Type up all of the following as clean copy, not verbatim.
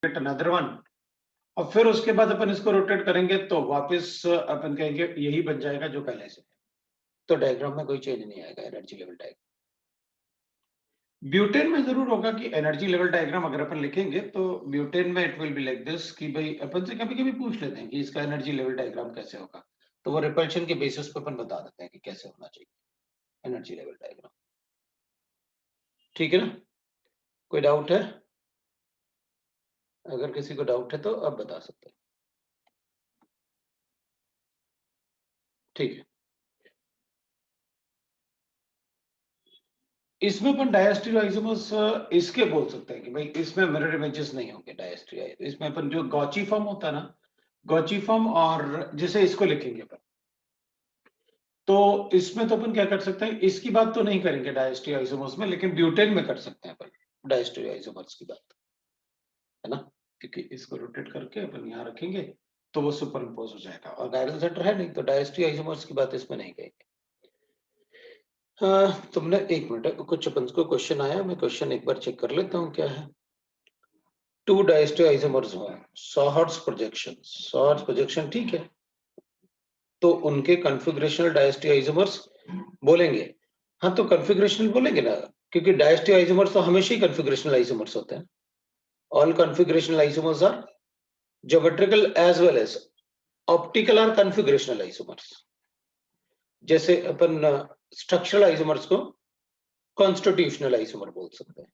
Another one, और फिर उसके बाद अपन इसको रोटेट करेंगे तो वापस अपन कहेंगे यही बन जाएगा जो पहले से। तो डायग्राम में कोई चेंज नहीं आएगा एनर्जी लेवल डायग्राम। ब्यूटेन में जरूर होगा कि एनर्जी लेवल डायग्राम अगर अपन लिखेंगे तो ब्यूटेन में it will be like this कि भाई अपन से कभी कभी पूछ लेते हैं कि इसका एनर्जी लेवल डायग्राम कैसे होगा, तो वो रिपल्शन के बेसिस पे अपन बता देते हैं कि कैसे होना चाहिए एनर्जी लेवल डायग्राम। ठीक है ना, कोई डाउट है? अगर किसी को डाउट है तो अब बता सकते हैं। ठीक है, इसमें अपन डायस्ट्रियो आइसोमर्स इसके बोल सकते हैं कि भाई इसमें मिरर इमेजेस नहीं होंगे डायस्ट्रियो, इसमें अपन जो गॉची फॉर्म होता है ना, गॉची फॉर्म, और जैसे इसको लिखेंगे अपन तो इसमें तो अपन क्या कर सकते हैं, इसकी बात तो नहीं करेंगे डायस्ट्रियो आइसोमर्स में, लेकिन ब्यूटेन में कर सकते हैं अपन डायस्ट्रियो आइसोमर्स की बात, है ना, क्योंकि इसको रोटेट करके अपन यहाँ रखेंगे तो वो सुपर इम्पोज हो जाएगा और गायरल सेंटर है नहीं, तो डायस्ट्रियो आइसोमर्स की बात इसमें नहीं कहेंगे। तुमने एक मिनट, कुछ अपन को क्वेश्चन आया, मैं क्वेश्चन एक बार चेक कर लेता हूँ क्या है। टू डायस्ट्रियो आइसोमर्स हो, सॉहर्ट्ज प्रोजेक्शन, सॉहर्ट्ज प्रोजेक्शन ठीक है, तो उनके कॉन्फ़िगरेशनल डायस्ट्रियो आइसोमर्स बोलेंगे। हाँ तो कॉन्फ़िगरेशनल बोलेंगे ना, क्योंकि डायस्ट्रियो आइसोमर्स तो हमेशा ही कॉन्फ़िगरेशनल आइसोमर्स होते हैं। All configurational isomers are geometrical as well as optical are configurational isomers. जैसे अपन स्ट्रक्चरल आइसोमर्स को कॉन्स्टिट्यूशनल आइसोमर बोल सकते हैं।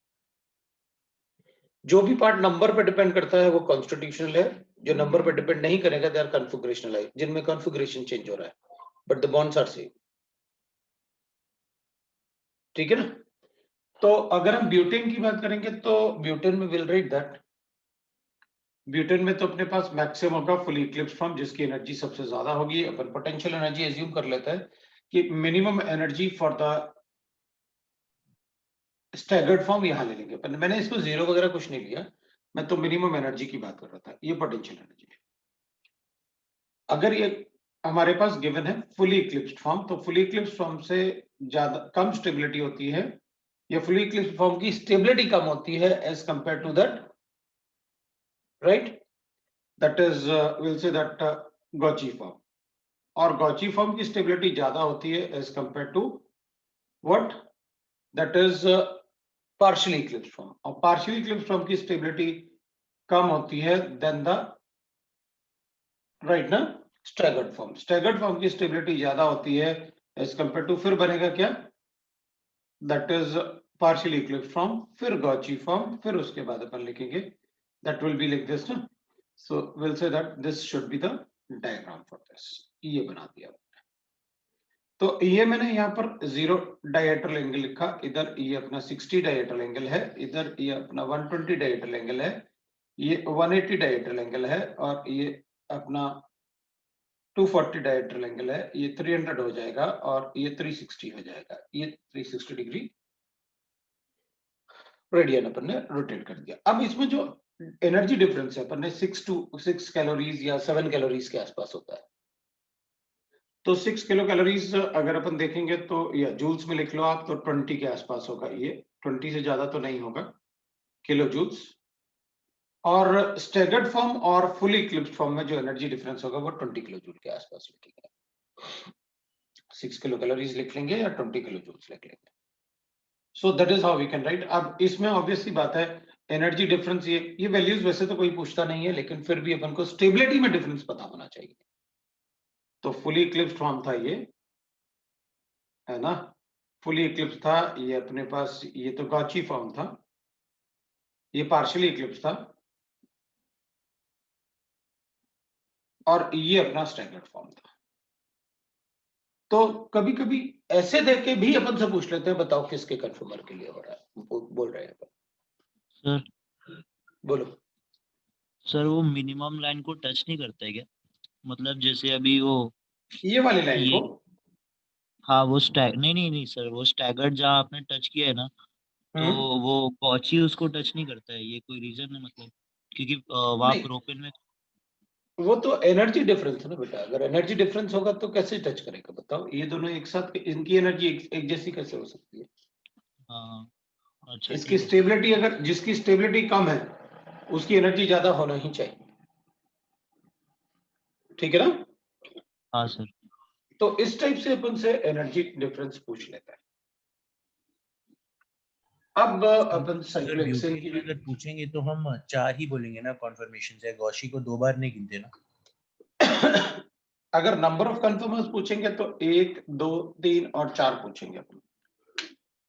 जो भी पार्ट नंबर पे डिपेंड करता है वो कॉन्स्टिट्यूशनल है, जो नंबर पे डिपेंड नहीं करेगा दे आर कॉन्फ़िगरेशनल है, जिनमें कॉन्फ़िगरेशन चेंज हो रहा है but the bonds are same. ठीक है ना, तो अगर हम ब्यूटेन की बात करेंगे तो ब्यूटेन में विल राइट दैट, ब्यूटेन में तो अपने पास मैक्सिमम होगा फुल इक्लिप्स फॉर्म जिसकी एनर्जी सबसे ज्यादा होगी। अपन पोटेंशियल एनर्जी एज्यूम कर लेते हैं कि minimum energy for the staggered form यहां ले लेंगे अपन, मैंने इसको जीरो वगैरह कुछ नहीं लिया, मैं तो मिनिमम एनर्जी की बात कर रहा था, ये पोटेंशियल एनर्जी है। अगर ये हमारे पास गिवन है फुली इक्लिप्स्ड फॉर्म, तो फुली इक्लिप्स्ड फॉर्म से ज्यादा कम स्टेबिलिटी होती है, या फुली इक्लिप्स्ड फॉर्म की स्टेबिलिटी कम होती है as compare to that, right, that is will say that gauche form, और गॉची फॉर्म की स्टेबिलिटी ज्यादा होती है as compare to what, that is partially eclipsed form, और पार्शियली इक्लिप्स्ड फॉर्म की स्टेबिलिटी कम होती है देन द, राइट ना, स्टैगर्ड फॉर्म, स्टैगर्ड फॉर्म की स्टेबिलिटी ज्यादा होती है एज कंपेयर टू, फिर बनेगा क्या, that is partially eclipsed form, फिर गॉची फॉर्म, फिर उसके बाद अपन लिखेंगे that will be like this ना, so will say that this should be the diagram for this, ये बना दिया। तो ये मैंने यहाँ पर 0 डायहेड्रल एंगल लिखा, इधर ये अपना 60 डायहेड्रल एंगल है, इधर ये अपना 120 डायहेड्रल एंगल है, ये 180 डायहेड्रल एंगल है, और ये अपना 240 डायहेड्रल एंगल है, ये 300 हो जाएगा और ये 360 हो जाएगा, ये 360 डिग्री रेडियन अपन ने रोटेट कर दिया। अब इसमें जो एनर्जी डिफरेंस है अपन ने 6 कैलोरीज या 7 कैलोरीज के आसपास होता है, तो 6 किलो कैलोरीज अगर अपन देखेंगे तो, या जूल्स में लिख लो आप, तो 20 के आसपास होगा, ये 20 से ज्यादा तो नहीं होगा किलो जूल्स। और स्टैगर्ड फॉर्म और फुली इक्लिप्स्ड फॉर्म में जो एनर्जी डिफरेंस होगा वो 20 किलो जूल के आसपास लिखेंगे, 6 किलो कैलोरीज लिख लेंगे या 20 किलो जूल्स लिख लेंगे। So that is how we can write. अब इसमें ऑब्वियसली बात है एनर्जी डिफरेंस, ये वैल्यूज वैसे तो कोई पूछता नहीं है, लेकिन फिर भी अपन को स्टेबिलिटी में डिफरेंस पता होना चाहिए। तो फुली इक्लिप्स्ड फॉर्म था ये, है ना, फुली इक्लिप्स था ये अपने पास, ये तो गॉची फॉर्म था, ये पार्शियली इक्लिप्स था, और ये अपना स्टैगर्ड फॉर्म था। तो कभी कभी ऐसे देख के भी अपन से पूछ लेते हैं बताओ किसके कन्फर्मर के लिए हो रहा है, बोल रहे हैं अपन। सर बोलो। सर वो मिनिमम लाइन को टच नहीं करता है क्या? मतलब जैसे अभी वो ये वाली लाइन ये, को, हाँ वो नहीं सर, वो स्टैगर्ड जहाँ आपने टच किया है ना, तो हम्म, वो कॉची उसको टच नहीं करता है, ये कोई रीजन है मतलब? क्योंकि वहाँ नहीं, प्रोपेन में वो तो एनर्जी डिफरेंस है ना बेटा, अगर एनर्जी डिफरेंस होगा तो कैसे टच करेगा बताओ, ये दोनों एक साथ इनकी एनर्जी एक जैसी कैसे हो सकती है? हाँ, अच्छा इसकी ठीक है सर। स्टेबिलिटी, अगर जिसकी स्टेबिलिटी कम है उसकी एनर्जी ज्यादा होना ही चाहिए, ठीक है ना? हाँ सर। तो इस टाइप से अपन से एनर्जी डिफरेंस पूछ लेते हैं। अब अपन अगर साइक्लिक ड्यूटी की में अगर पूछेंगे तो हम 4 ही बोलेंगे ना कॉन्फर्मेशन से, गौशी को 2 बार नहीं गिनते ना। अगर नंबर ऑफ कंफर्मर्स पूछेंगे तो 1, 2, 3 और 4 पूछेंगे अपन,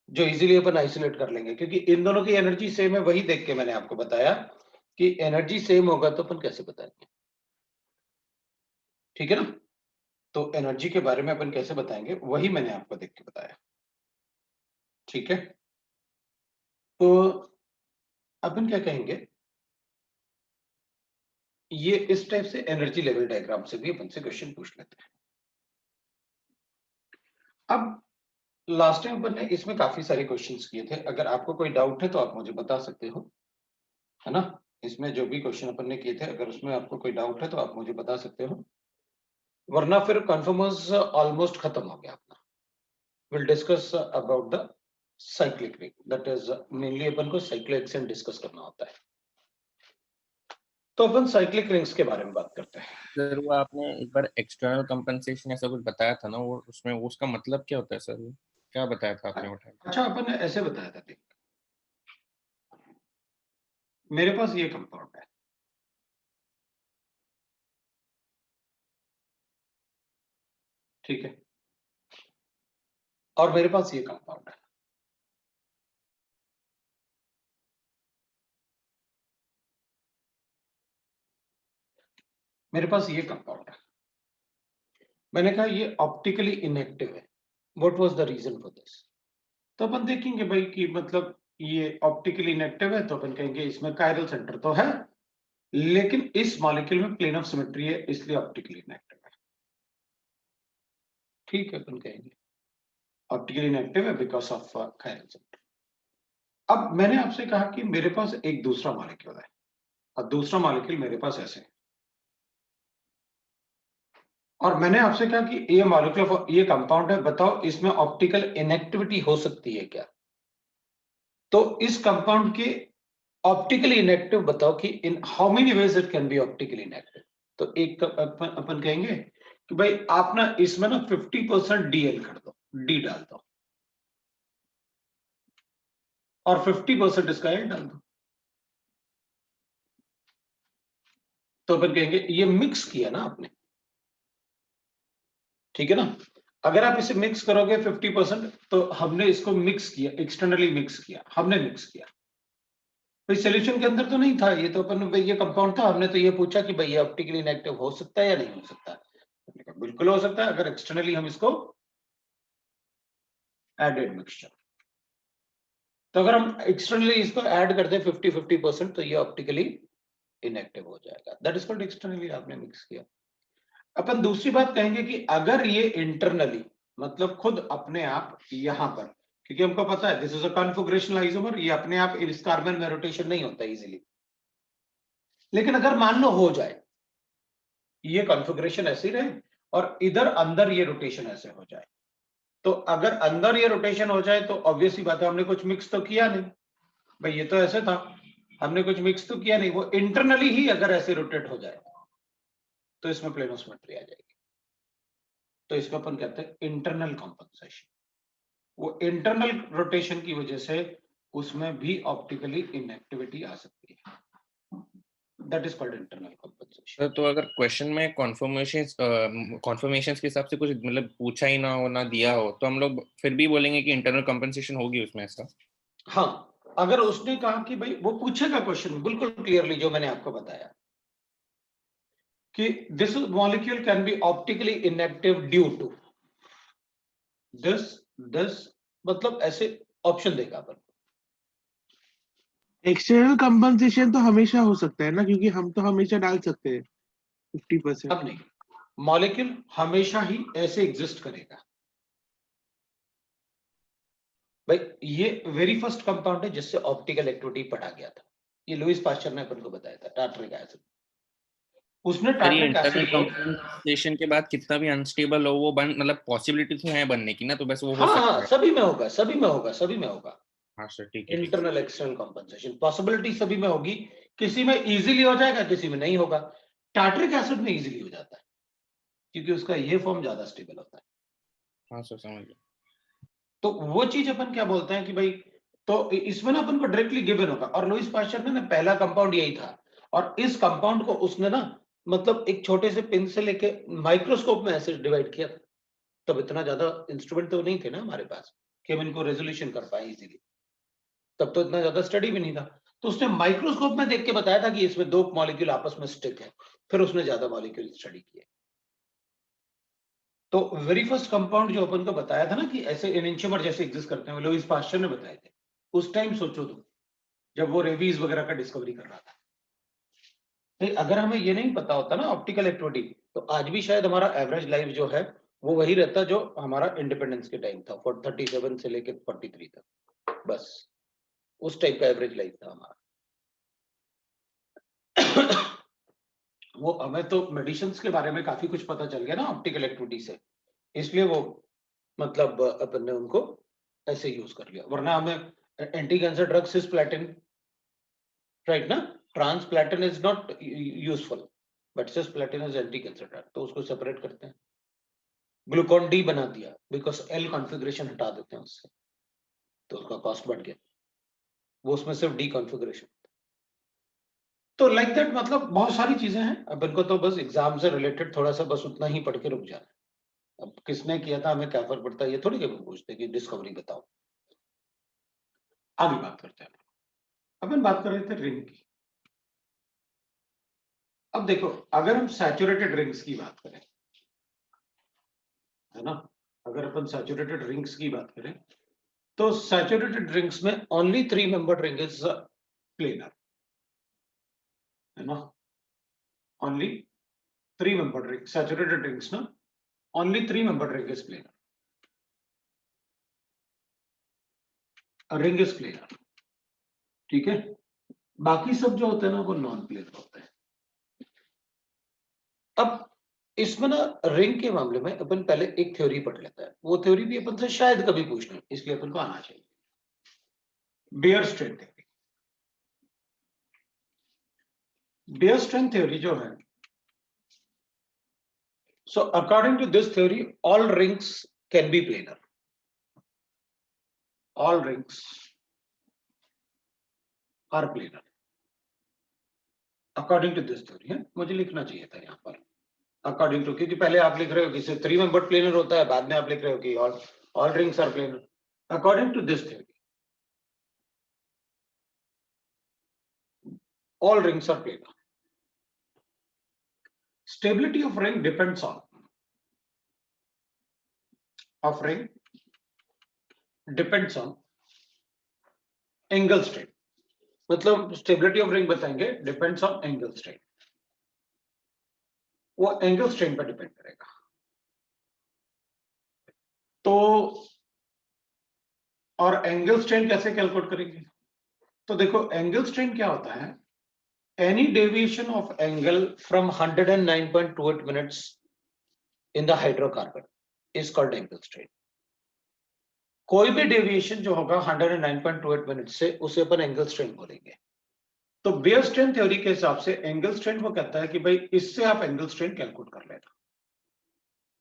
जो इजीली अपन आइसोलेट कर लेंगे, क्योंकि इन दोनों की एनर्जी सेम है। वही देख के मैंने आपको बताया कि एनर्जी सेम होगा तो अपन कैसे बताएंगे, ठीक है ना? तो एनर्जी के बारे में अपन कैसे बताएंगे, वही मैंने आपको देख के बताया, ठीक है? तो अपन क्या कहेंगे, ये इस टाइप से एनर्जी लेवल डायग्राम से भी अपन से क्वेश्चन पूछ लेते हैं। अब लास्ट टाइम अपन ने इसमें काफी सारे क्वेश्चंस किए थे। अगर आपको कोई डाउट है तो आप मुझे बता सकते हो, है ना? इसमें जो भी क्वेश्चन अपन ने किए थे, अगर उसमें आपको कोई डाउट है तो आप मुझे बता सकते हो, वरना फिर कन्फर्मर्स ऑलमोस्ट खत्म हो गया अपना। Will discuss about the cyclic ring, that is mainly अपन को साइक्लिक से डिस्कस करना होता है। तो अपन साइक्लिक रिंग्स के बारे में बात करते हैं। सर वो आपने एक बार एक्सटर्नल कंपनसेशन ऐसा कुछ बताया था ना, वो उसमें उसका मतलब क्या होता है सर? वो क्या बताया था आपने वो टाइम? अच्छा, अपन ने ऐसे बताया था, देख मेरे पास ये कंपाउंड है, ठीक है, और मेरे पास ये कंपाउंड है, मेरे पास ये कंपाउंड है। मैंने कहा ये ऑप्टिकली इनएक्टिव है। What was the reason for this? तो अपन देखेंगे भाई कि मतलब ये ऑप्टिकली इनएक्टिव है, तो अपन कहेंगे इसमें कायरल सेंटर तो है, लेकिन इस मॉलिक्यूल में प्लेन ऑफ सिमेट्री है, इसलिए ऑप्टिकली इनएक्टिव है, ठीक है? अपन कहेंगे ऑप्टिकली इनएक्टिव है बिकॉज ऑफ कायरल सेंटर। अब मैंने आपसे कहा कि मेरे पास एक दूसरा मॉलिक्यूल है, और दूसरा मॉलिक्यूल मेरे पास ऐसे है, और मैंने आपसे कहा कि ये मॉलिक्यूल, ये कंपाउंड है, बताओ इसमें ऑप्टिकल इनएक्टिविटी हो सकती है क्या? तो इस कंपाउंड के ऑप्टिकली इनएक्टिव बताओ कि in how many ways it can be optically inactive. तो एक अपन कहेंगे कि भाई आप ना इसमें ना 50% डीएल कर दो, डी डाल दो, और 50% इसका एल डाल दो। तो अपन कहेंगे ये मिक्स किया ना आपने, ठीक है ना? अगर आप इसे मिक्स करोगे 50%, तो हमने इसको मिक्स किया, एक्सटर्नली मिक्स किया, हमने मिक्स किया भाई, सोल्यूशन के अंदर तो नहीं था ये, तो अपन ये कंपाउंड था, हमने तो ये पूछा कि भाई ये ऑप्टिकली इनएक्टिव हो सकता है या नहीं हो सकता? हमने कहा बिल्कुल हो सकता है, अगर एक्सटर्नली हम इसको एडेड मिक्सचर। तो अगर हम एक्सटर्नली इसको ऐड कर दें 50-50%, तो ये ऑप्टिकली इनएक्टिव हो जाएगा, दैट इज कॉल्ड एक्सटर्नली आपने मिक्स किया। अपन दूसरी बात कहेंगे कि अगर ये इंटरनली, मतलब खुद अपने आप यहां पर, क्योंकि हमको पता है this is a configurational isomer, ये अपने आप इस कार्बन में रोटेशन नहीं होता इजीली, लेकिन अगर मान लो हो जाए, ये कॉन्फ़िगरेशन ऐसी रहे और इधर अंदर ये रोटेशन ऐसे हो जाए, तो अगर अंदर ये रोटेशन हो जाए तो ऑब्वियसली बात है हमने कुछ मिक्स तो किया नहीं भाई, ये तो ऐसे था, हमने कुछ मिक्स तो किया नहीं। वो इंटरनली ही अगर ऐसे रोटेट हो जाए तो इसमें प्लेन ऑफ सिमेट्री आ जाएगी, तो इसको अपन कहते हैं इंटरनल कॉम्पनसेशन। वो इंटरनल रोटेशन की वजह से उसमें भी ऑप्टिकली इनएक्टिविटी आ सकती है, that is called internal compensation. तो अगर क्वेश्चन में कॉन्फर्मेशंस के हिसाब से कुछ मतलब पूछा ही ना हो, ना दिया हो, तो हम लोग फिर भी बोलेंगे कि इंटरनल कंपनसेशन होगी उसमें, ऐसा? हाँ, अगर उसने कहा कि भाई वो पूछेगा क्वेश्चन बिल्कुल क्लियरली, जो मैंने आपको बताया कि this molecule can be optically inactive due to this, मतलब ऐसे ऑप्शन देगा अपन। एक्सटर्नल कंपनसेशन तो हमेशा हो सकता है ना, क्योंकि हम तो हमेशा डाल सकते हैं 50%। अब नहीं, मॉलिक्यूल हमेशा ही ऐसे एग्जिस्ट करेगा भाई। ये वेरी फर्स्ट कंपाउंड है जिससे ऑप्टिकल एक्टिविटी पढ़ा गया था, ये लुईस पास्चर ने अपन को बताया था, टार्टरिक एसिड। उसने सर ये टार्टरिक इंटरनल एसिड को, कंपनसेशन के बाद कितना भी अनस्टेबल हो, वो बन मतलब पॉसिबिलिटी तो है बनने की ना, तो बस वो हो हाँ सकता हाँ है। सभी में होगा, सभी में होगा, सभी में होगा। हाँ सर, ठीक है। इंटरनल एक्सटर्नल कॉम्पनसेशन पॉसिबिलिटी सभी में होगी, किसी में इजीली हो जाएगा, किसी में नहीं होगा। टार्टरिक एसिड में इजीली हो जाता है क्योंकि उसका ये फॉर्म ज्यादा स्टेबल होता है। हाँ सर समझ गया। तो वो चीज अपन क्या बोलते हैं कि भाई, तो इसमें ना अपन को डायरेक्टली गिवन होगा। और लुईस पास्चर ने ना पहला कंपाउंड यही था, और इस कंपाउंड को उसने ना मतलब एक छोटे से पिन से लेके माइक्रोस्कोप में ऐसे डिवाइड किया था। तब इतना ज्यादा इंस्ट्रूमेंट तो नहीं थे ना हमारे पास कि हम इनको रेजोल्यूशन कर पाए इजीली, तब तो इतना ज्यादा स्टडी भी नहीं था। तो उसने माइक्रोस्कोप में देख के बताया था कि इसमें 2 मॉलिक्यूल आपस में स्टिक है, फिर उसने ज्यादा मॉलिक्यूल स्टडी किए। तो वेरी फर्स्ट कंपाउंड जो अपन को बताया था ना कि ऐसे एनेंटियोमर जैसे एग्जिस्ट करते हैं, वो लुईस पास्चर ने बताए थे। उस टाइम सोचो तुम, जब वो रेबीज वगैरह का डिस्कवरी कर रहा था। नहीं, अगर हमें ये नहीं पता होता ना ऑप्टिकल एक्टिविटी, तो आज भी शायद हमारा एवरेज लाइफ जो है वो वही रहता जो हमारा इंडिपेंडेंस के टाइम था, 37 से लेकर 43 तक, बस उस टाइप का एवरेज लाइफ था हमारा। वो हमें तो मेडिसिन के बारे में काफी कुछ पता चल गया ना ऑप्टिकल एक्टिविटी से, इसलिए वो मतलब अपन ने उनको ऐसे यूज कर लिया। वरना हमें anti cancer drug cisplatin, right ना, transplatin is not useful but cisplatin is anti cancer drug, तो उसको सेपरेट करते हैं। ग्लूकोन डी बना दिया बिकॉज एल कॉन्फ़िगरेशन हटा देते हैं उससे, तो उसका कॉस्ट बढ़ गया, वो उसमें सिर्फ डी कॉन्फ़िगरेशन। तो लाइक दैट, मतलब बहुत सारी चीजें हैं। अब इनको तो बस एग्जाम से रिलेटेड थोड़ा सा बस उतना ही पढ़ के रुक जाना है। अब किसने किया था हमें क्या फर्क पड़ता है, ये थोड़ी कभी पूछते कि डिस्कवरी बताओ। आगे बात करते हैं। अपन बात कर रहे थे रिंग की। अब देखो, अगर हम सैचुरेटेड रिंग्स की बात करें, है ना, अगर अपन सैचुरेटेड रिंग्स की बात करें, तो सैचुरेटेड रिंग्स में only 3 membered ring is planar, है ना, only 3 membered ring, saturated rings ना only 3 membered ring is planar, ring is planar, ठीक है। बाकी सब जो होते हैं ना वो नॉन प्लेनर होते हैं। अब इसमें ना रिंग के मामले में अपन पहले एक थ्योरी पढ़ लेते हैं, वो थ्योरी भी अपन से शायद कभी पूछना, इसलिए अपन को आना चाहिए। Baeyer strain theory. Baeyer strain theory जो है, so according to this theory all rings can be planar, all rings are planar according to this theory है। मुझे लिखना चाहिए था यहाँ पर according to, क्योंकि पहले आप लिख रहे हो कि सिर्फ 3 मेंबर्ड प्लेनर होता है, बाद में आप लिख रहे हो कि all rings are planar according to this theory, all rings are planar। Stability of ring depends on angle strain, मतलब स्टेबिलिटी ऑफ रिंग बताएंगे डिपेंड्स ऑन एंगल स्ट्रेन, वो एंगल स्ट्रेन पर डिपेंड करेगा। तो और एंगल स्ट्रेन कैसे calculate करेंगे, तो देखो एंगल स्ट्रेन क्या होता है, any deviation of angle from 109.28 minutes in the hydrocarbon is called angle strain. कोई भी डेविएशन जो होगा 109.28 मिनट से, उसे अपन एंगल स्ट्रेन बोलेंगे। तो बेयर स्ट्रेन थ्योरी के हिसाब से एंगल स्ट्रेन वो कहता है कि भाई इससे आप एंगल स्ट्रेन कैलकुलेट कर लेना,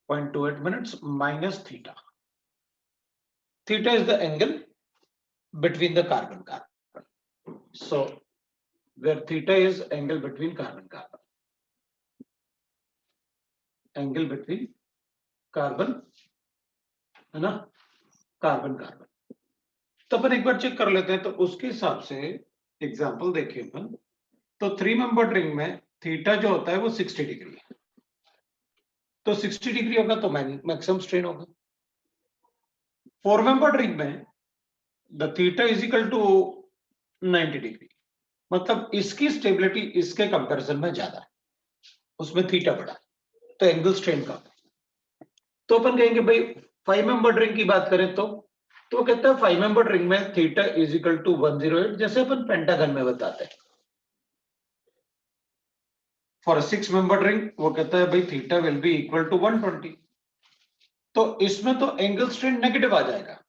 0.28 minutes minus theta, theta is the angle between the carbon, so where theta is angle between carbon, angle between carbon, है ना, कार्बन। तो अपन एक बार चेक कर लेते हैं। तो उसके हिसाब से एग्जांपल देखिए अपन, तो 3 मेंबर्ड रिंग में थीटा जो होता है वो 60 डिग्री है, तो 60 डिग्री होगा तो मैक्सिमम स्ट्रेन होगा। 4 मेंबर्ड रिंग में the theta is equal to 90 degree, मतलब इसकी स्टेबिलिटी इसके कंपैरिजन में ज्यादा है, उसमें थीटा बड़ा, तो एंगल स्ट्रेन कम है। तो अपन कहेंगे भाई 5 मेंबर्ड रिंग की बात करें तो कहता है 5 मेंबर्ड रिंग में थीटा इज इक्वल टू 108, जैसे अपन पेंटागन में बताते हैं। फॉर 6 मेंबर्ड रिंग वो कहता है भाई theta will be equal to 120, तो इसमें तो एंगल स्ट्रेन नेगेटिव आ जाएगा।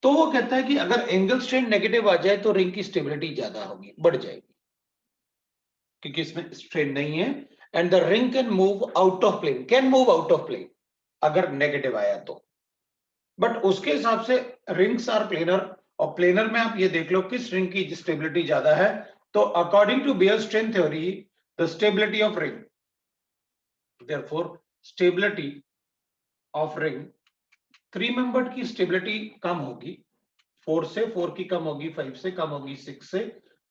तो वो कहता है कि अगर एंगल स्ट्रेन नेगेटिव आ जाए तो रिंग की स्टेबिलिटी ज्यादा होगी, बढ़ जाएगी। क्योंकि इसमें स्ट्रेन नहीं है, and the ring can move out of plane, can move out of plane अगर नेगेटिव आया तो, बट उसके हिसाब से रिंग्स आर प्लेनर, और प्लेनर में आप ये देख लो किस रिंग की स्टेबिलिटी ज्यादा है, तो according to Baeyer strain theory the stability of ring, therefore stability of ring 3 membered की स्टेबिलिटी कम होगी, 4 से, 4 की कम होगी, 5 से कम होगी, 6 से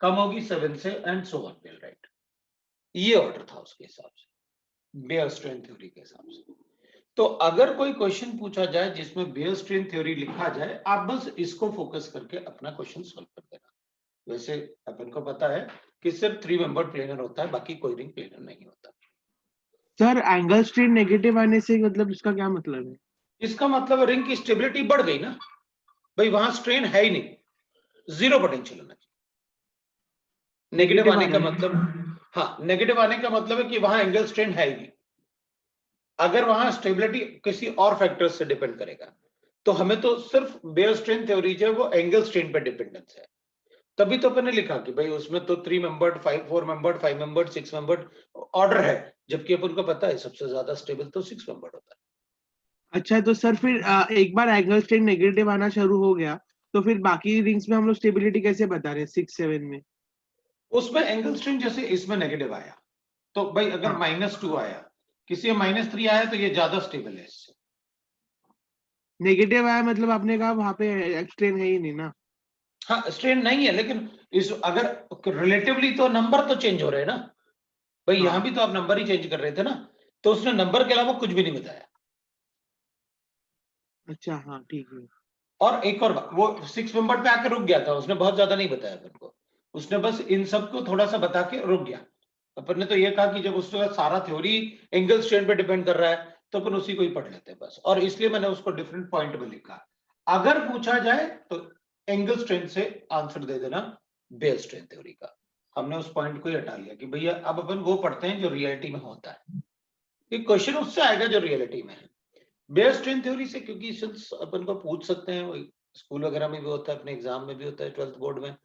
कम होगी, 7 से, एंड सो ऑन, राइट। ये ऑर्डर था उसके हिसाब से, बेयर स्ट्रेन थ्योरी के हिसाब से। तो अगर कोई क्वेश्चन पूछा जाए जिसमें बेयर स्ट्रेन थ्योरी लिखा जाए, आप बस इसको फोकस करके अपना क्वेश्चन सॉल्व कर देना। वैसे अपन को पता है कि सिर्फ 3 मेंबर प्लेनर होता है, बाकी कोई रिंग प्लेनर नहीं होता। सर एंगल स्ट्रेन नेगेटिव आने से मतलब इसका क्या मतलब है? इसका मतलब रिंग की स्टेबिलिटी बढ़ गई ना भाई, वहां स्ट्रेन है ही नहीं, जीरो पोटेंशियल होना चाहिए। नेगेटिव आने का मतलब, हाँ, नेगेटिव आने का मतलब है कि वहां एंगल स्ट्रेन है ही नहीं। अगर वहां स्टेबिलिटी किसी और फैक्टर से डिपेंड करेगा, तो हमें तो सिर्फ बेयर स्ट्रेन थ्योरी जो है वो एंगल स्ट्रेन पे डिपेंडेंस है। तभी तो अपन ने लिखा कि भाई उसमें तो 3 membered, 4 membered, 5 membered, 6 membered order है, जबकि अपन को पता है सबसे ज्यादा स्टेबल तो 6 मेंबर्ड होता है। अच्छा, तो सर फिर एक बार एंगल स्ट्रेन नेगेटिव आना शुरू हो गया तो फिर बाकी रिंग्स में हम लोग स्टेबिलिटी कैसे बता रहे हैं 6, 7 में? उसमें एंगल स्ट्रेन जैसे इसमें नेगेटिव आया, तो भाई अगर हाँ। -2 आया, किसी में -3 आया, तो ये ज्यादा स्टेबल है इससे। नेगेटिव आया मतलब आपने कहा वहां पे स्ट्रेन है ही नहीं ना? हाँ, स्ट्रेन नहीं है, लेकिन इस अगर रिलेटिवली तो नंबर तो चेंज हो रहे हैं ना भाई, हाँ। यहां भी तो आप नंबर ही चेंज कर रहे थे ना, तो उसने नंबर के अलावा कुछ भी नहीं बताया। अच्छा, हाँ ठीक है। और एक और बात, वो 6 मेंबर पे आकर रुक गया था, उसने बहुत ज्यादा नहीं बताया अपन को, उसने बस इन सबको थोड़ा सा बता के रुक गया। अपन ने तो ये कहा कि जब उसका सारा थ्योरी एंगल स्ट्रेन पे डिपेंड कर रहा है, तो अपन उसी को ही पढ़ लेते हैं बस, और इसलिए मैंने उसको डिफरेंट पॉइंट में लिखा। अगर पूछा जाए तो एंगल स्ट्रेन से आंसर दे देना बेयर स्ट्रेन थ्योरी का। हमने उस पॉइंट को ही हटा लिया कि भैया अब अपन वो पढ़ते हैं जो रियलिटी में होता है, ये क्वेश्चन उससे आएगा जो रियलिटी में है। बेयर स्ट्रेन थ्योरी से, क्योंकि सिंस अपन को पूछ सकते हैं, स्कूल वगैरह में भी होता है, अपने एग्जाम में भी होता है, 12th बोर्ड में,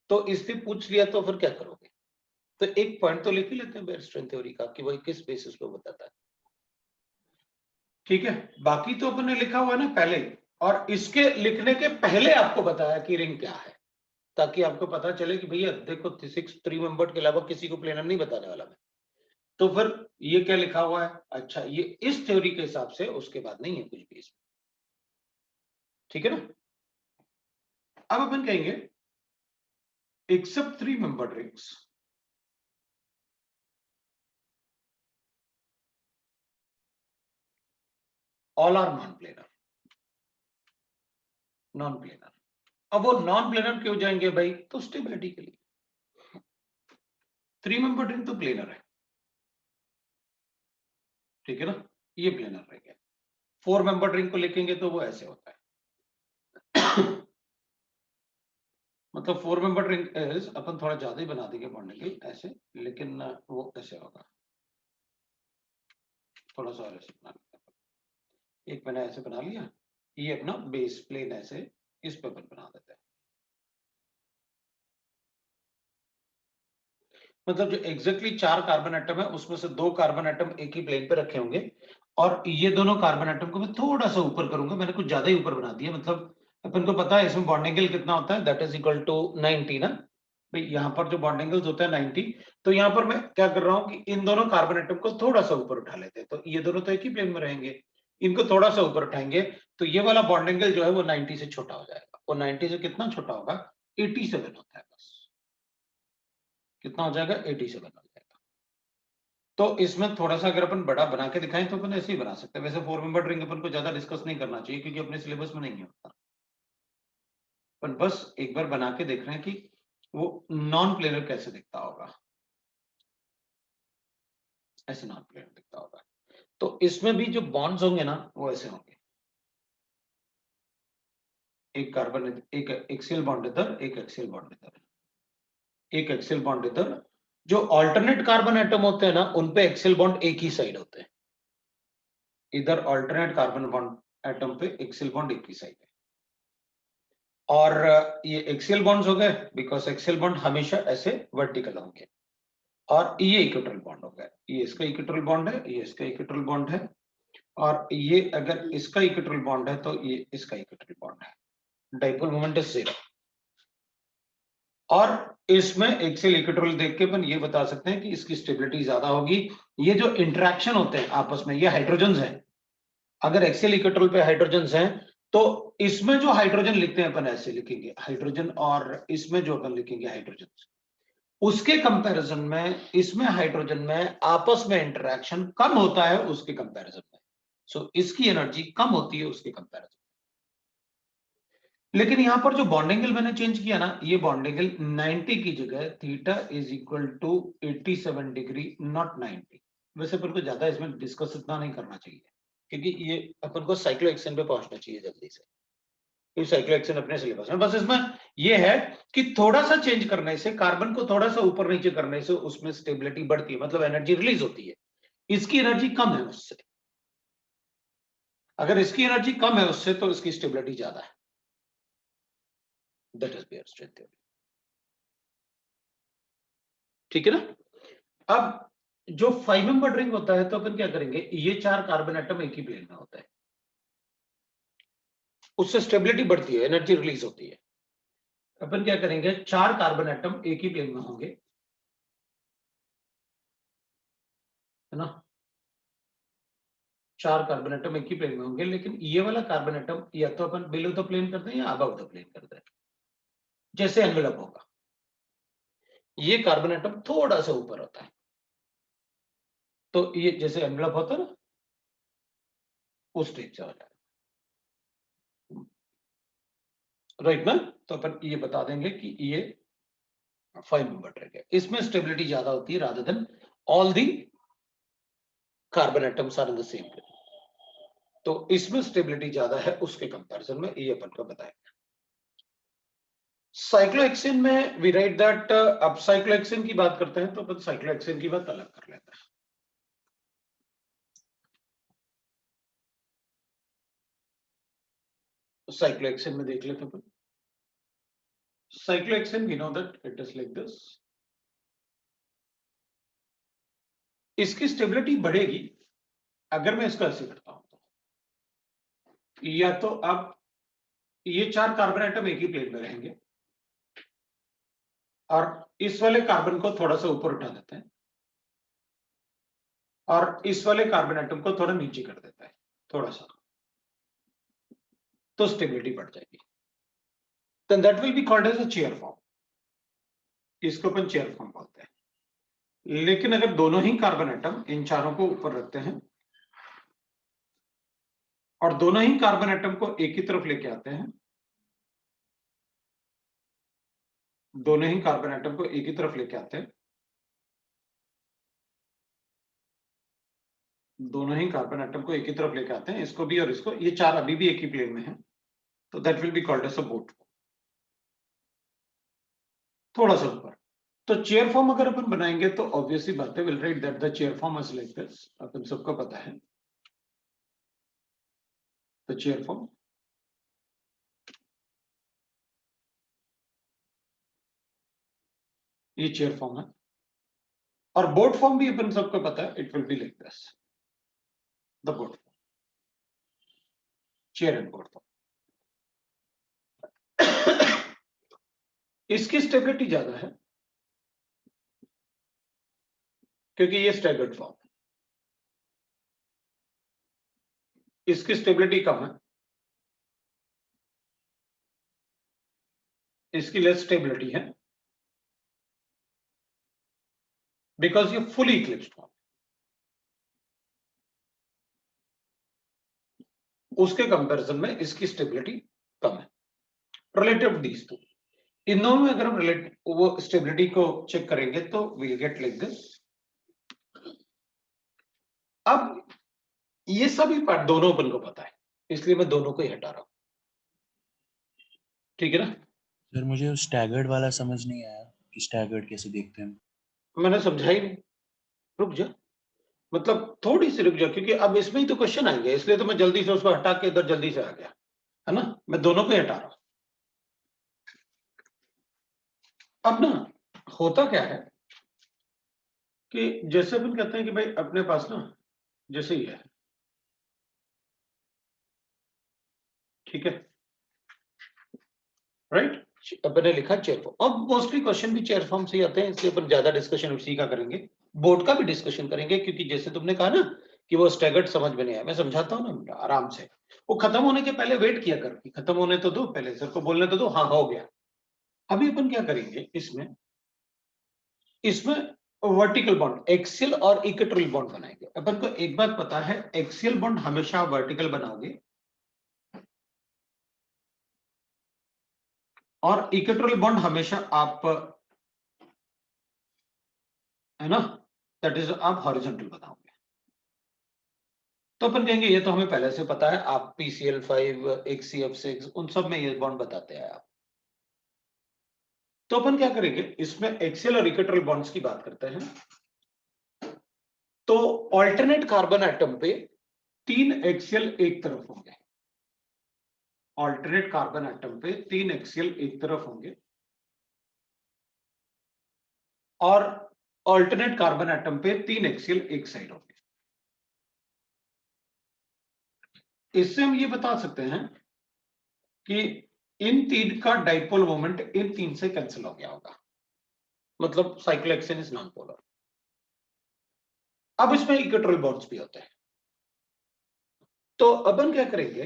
तो इससे पूछ लिया तो फिर क्या करोगे? तो एक पॉइंट तो लिख ही लेते हैं बेयर स्ट्रेन थ्योरी का कि वही किस बेसिस पे बताता है। ठीक है, बाकी तो अपन ने लिखा हुआ है ना पहले ही, और इसके लिखने के पहले आपको बताया कि रिंग क्या है, ताकि आपको पता चले कि भैया देखो 3 मेंबर के अलावा किसी को प्लेनर नहीं बताने वाला मैं। तो फिर ये क्या लिखा हुआ है? अच्छा, ये इस थ्योरी के हिसाब से, उसके बाद नहीं है कुछ भी इसमें। ठीक है ना? अब अपन कहेंगे except 3 member rings, all are non planar. Non planar, अब वो नॉन प्लेनर क्यों जाएंगे भाई? तो स्टेबिलिटी के लिए। 3 मेंबर रिंग तो प्लेनर है, ठीक है ना, ये प्लेनर रह गया। 4 मेंबर रिंग को लिखेंगे तो वो ऐसे होता है मतलब 4 मेंबर रिंग इज, अपन थोड़ा ज्यादा ही बना देंगे बॉन्डिंग ऐसे, लेकिन वो ऐसे होगा, थोड़ा सा और ऐसे बना लेते हैं। एक मैंने ऐसे बना लिया, ये अपना बेस प्लेन ऐसे इस पे अपन बना देते हैं। मतलब जो एग्जैक्टली 4 कार्बन एटम है, उसमें से 2 कार्बन एटम एक ही प्लेन पे रखे होंगे, और ये दोनों कार्बन एटम को मैं थोड़ा सा ऊपर करूंगा, मैंने कुछ ज्यादा ही ऊपर बना दिया। मतलब अपन को पता है इसमें बॉन्ड एंगल कितना होता है, दैट इज इक्वल टू 90 ना भाई, यहाँ पर जो बॉन्ड एंगल्स होता है 90, तो यहाँ पर मैं क्या कर रहा हूँ कि इन दोनों कार्बन एटम को थोड़ा सा ऊपर उठा लेते हैं, तो ये दोनों तो एक ही प्लेन में रहेंगे, इनको थोड़ा सा ऊपर उठाएंगे, तो ये वाला बॉन्ड एंगल जो है वो 90 से छोटा हो जाएगा। वो 90 से कितना छोटा होगा? 87 होता है बस। कितना हो जाएगा? 87 हो जाएगा। तो इसमें थोड़ा सा अगर अपन बड़ा बना के दिखाएं तो अपन ऐसे ही बना सकते हैं। वैसे 4 मेंबर रिंग अपन को ज्यादा डिस्कस नहीं करना चाहिए, क्योंकि अपने सिलेबस में नहीं होता, पर बस एक बार बना के देख रहे हैं कि वो नॉन प्लेनर कैसे दिखता होगा। ऐसे नॉन प्लेनर दिखता होगा, तो इसमें भी जो बॉन्ड्स होंगे ना वो ऐसे होंगे, एक कार्बन, एक एक्सियल बॉन्ड इधर, एक एक्सियल बॉन्ड इधर, एक एक्सियल बॉन्ड इधर। जो अल्टरनेट कार्बन एटम होते हैं ना, उन पे एक्सियल बॉन्ड एक ही साइड होते हैं, इधर अल्टरनेट कार्बन बॉन्ड एटम पे एक्सियल बॉन्ड एक ही साइड है। और ये एक्सियल बॉन्ड्स हो गए, बिकॉज एक्सियल बॉन्ड हमेशा ऐसे वर्टिकल होंगे, और ये इक्विटोरियल बॉन्ड हो गया, ये इसका इक्विटोरियल बॉन्ड है, ये इसका इक्विटोरियल बॉन्ड है, और ये अगर इसका इक्विटोरियल बॉन्ड है तो ये इसका इक्विटोरियल बॉन्ड है, डाइपोल मोमेंट इज 0। और इसमें एक्सियल इक्विटोरियल देख के अपन ये बता सकते हैं कि इसकी स्टेबिलिटी ज्यादा होगी। ये जो इंटरेक्शन होते हैं आपस में, ये हाइड्रोजन्स हैं, अगर एक्सियल इक्वेटोरियल पे हाइड्रोजन्स हैं तो इसमें जो हाइड्रोजन लिखते हैं अपन ऐसे लिखेंगे हाइड्रोजन, और इसमें जो अपन लिखेंगे हाइड्रोजन, उसके कंपैरिजन में इसमें हाइड्रोजन में आपस में इंटरेक्शन कम होता है उसके कंपैरिजन में। सो इसकी एनर्जी कम होती है उसके कंपैरिजन में। लेकिन यहां पर जो बॉन्डिंग एंगल मैंने चेंज किया ना, ये बॉन्डिंग एंगल 90 की जगह theta is equal to 87 degree, not 90। वैसे अपन को ज्यादा इसमें डिस्कस इतना नहीं करना चाहिए, क्योंकि ये अपन को साइक्लोहेक्सेन पे पहुंचना चाहिए जल्दी से, क्योंकि साइक्लोहेक्सेन अपने सिलेबस में। बस इसमें ये है कि थोड़ा सा चेंज करने से, कार्बन को थोड़ा सा ऊपर नीचे करने से उसमें स्टेबिलिटी बढ़ती है, मतलब एनर्जी रिलीज होती है। इसकी एनर्जी कम है उससे, अगर इसकी एनर्जी कम है उससे तो इसकी स्टेबिलिटी ज्यादा है। That is Baeyer strength theory, ठीक है ना। अब जो 5 मेंबर रिंग होता है तो अपन क्या करेंगे, ये 4 कार्बन एटम एक ही प्लेन में होता है, उससे स्टेबिलिटी बढ़ती है, एनर्जी रिलीज होती है। अपन क्या करेंगे, 4 कार्बन एटम एक ही प्लेन में होंगे, है ना, 4 कार्बन एटम एक ही प्लेन में होंगे, लेकिन ये वाला कार्बन एटम या तो अपन बिलो द प्लेन करते हैं या अबव द प्लेन करते हैं, जैसे एनवेलप होगा। ये कार्बन एटम थोड़ा सा ऊपर होता है, तो ये जैसे एनवेलप होता है ना, उस टाइप से होता है, राइट ना। तो अपन ये बता देंगे कि ये 5 मेंबर रिंग है, इसमें स्टेबिलिटी ज्यादा होती है, rather than all the carbon atoms are in the same plane. तो इसमें स्टेबिलिटी ज्यादा है उसके कंपैरिजन में, ये अपन को बताएंगे। साइक्लोहेक्सेन में वी राइट दैट, अब साइक्लोहेक्सेन की बात करते हैं तो अपन साइक्लोहेक्सेन की बात अलग कर लेते हैं। साइक्लोहेक्सेन में देख लेते हैं अपन। Cyclohexane we know that it is like this, इसकी स्टेबिलिटी बढ़ेगी अगर मैं इसको ऐसे करता हूं तो, या तो अब ये 4 कार्बन एटम एक ही प्लेन में रहेंगे और इस वाले कार्बन को थोड़ा सा ऊपर उठा देते हैं और इस वाले कार्बन एटम को थोड़ा नीचे कर देता है, थोड़ा सा, तो स्टेबिलिटी बढ़ जाएगी। Then that will be called as a chair form, इसको अपन चेयर फॉर्म बोलते हैं। लेकिन अगर दोनों ही कार्बन एटम इन चारों को ऊपर रखते हैं और दोनों ही कार्बन एटम को एक ही तरफ लेके आते हैं, दोनों ही कार्बन एटम को एक ही तरफ लेके आते हैं, दोनों ही कार्बन एटम को एक ही तरफ लेके आते हैं, इसको भी और इसको, ये 4 अभी भी एक ही प्लेन में है, तो that will be called as a boat, थोड़ा सा ऊपर। तो चेयर फॉर्म अगर अपन बनाएंगे तो ऑब्वियसली बात है, will write that the chair form is like this, अपन सबको पता है। तो चेयर फॉर्म, ये चेयर फॉर्म है, और बोट फॉर्म भी अपन सबको पता है, it will be like this, the boat form, chair and boat form. इसकी स्टेबिलिटी ज्यादा है क्योंकि ये स्टैगर्ड फॉर्म है, इसकी स्टेबिलिटी कम है, इसकी लेस स्टेबिलिटी है, बिकॉज ये फुली इक्लिप्स्ड फॉर्म, उसके कंपैरिजन में इसकी स्टेबिलिटी कम है रिलेटिव दीज टू। इन दोनों में अगर हम वो स्टेबिलिटी को चेक करेंगे तो वील गेट लाइक दिस। अब ये सभी पार्ट दोनों अपन को पता है, इसलिए मैं दोनों को ही हटा रहा हूं, ठीक है ना। सर मुझे स्टैगर्ड वाला समझ नहीं आया कि स्टैगर्ड कैसे देखते हैं। मैंने समझा ही नहीं, रुक जा, मतलब थोड़ी सी रुक जा, क्योंकि अब इसमें ही तो क्वेश्चन आएंगे, इसलिए तो मैं जल्दी से उसको हटा के इधर जल्दी से आ गया, है ना। मैं दोनों को ही हटा रहा हूं। अब ना होता क्या है, कि जैसे अपन कहते हैं कि भाई अपने पास ना जैसे ये है, ठीक है, राइट, अपन ने लिखा चेयर फॉर्म। अब मोस्टली क्वेश्चन भी चेयर फॉर्म से ही आते हैं, इसलिए अपन ज्यादा डिस्कशन उसी का करेंगे, बोर्ड का भी डिस्कशन करेंगे, क्योंकि जैसे तुमने कहा ना कि वो स्टैगर्ड समझ में नहीं आया, मैं समझाता हूँ ना आराम से। वो खत्म होने के पहले वेट किया कर कि खत्म होने तो दो, पहले सर को बोलने तो दो, हाँ हो गया। अभी अपन क्या करेंगे इसमें, इसमें वर्टिकल बॉन्ड एक्सियल और इक्वेटोरियल बॉन्ड बनाएंगे। अपन को एक बात पता है, एक्सियल बॉन्ड हमेशा वर्टिकल बनाओगे और इक्वेटोरियल बॉन्ड हमेशा आप, है ना, दैट इज आप हॉरिजॉन्टल बनाओगे। तो अपन कहेंगे ये तो हमें पहले से पता है, आप PCl5 HCF6 उन सब में ये बॉन्ड बताते हैं आप। तो अपन क्या करेंगे इसमें एक्सियल और इक्वेटोरियल बॉन्ड्स की बात करते हैं। तो ऑल्टरनेट कार्बन एटम पे 3 एक्सियल एक तरफ होंगे, ऑल्टरनेट कार्बन एटम पे 3 एक्सियल एक तरफ होंगे और ऑल्टरनेट कार्बन एटम पे 3 एक्सियल एक साइड होंगे। इससे हम ये बता सकते हैं कि इन 3 का डाइपोल मोमेंट इन 3 से कैंसिल हो गया होगा, मतलब साइक्लोहेक्सेन इज नॉन पोलर। अब इसमें इक्वेटोरियल बॉन्ड्स भी होते हैं। तो अपन क्या करेंगे,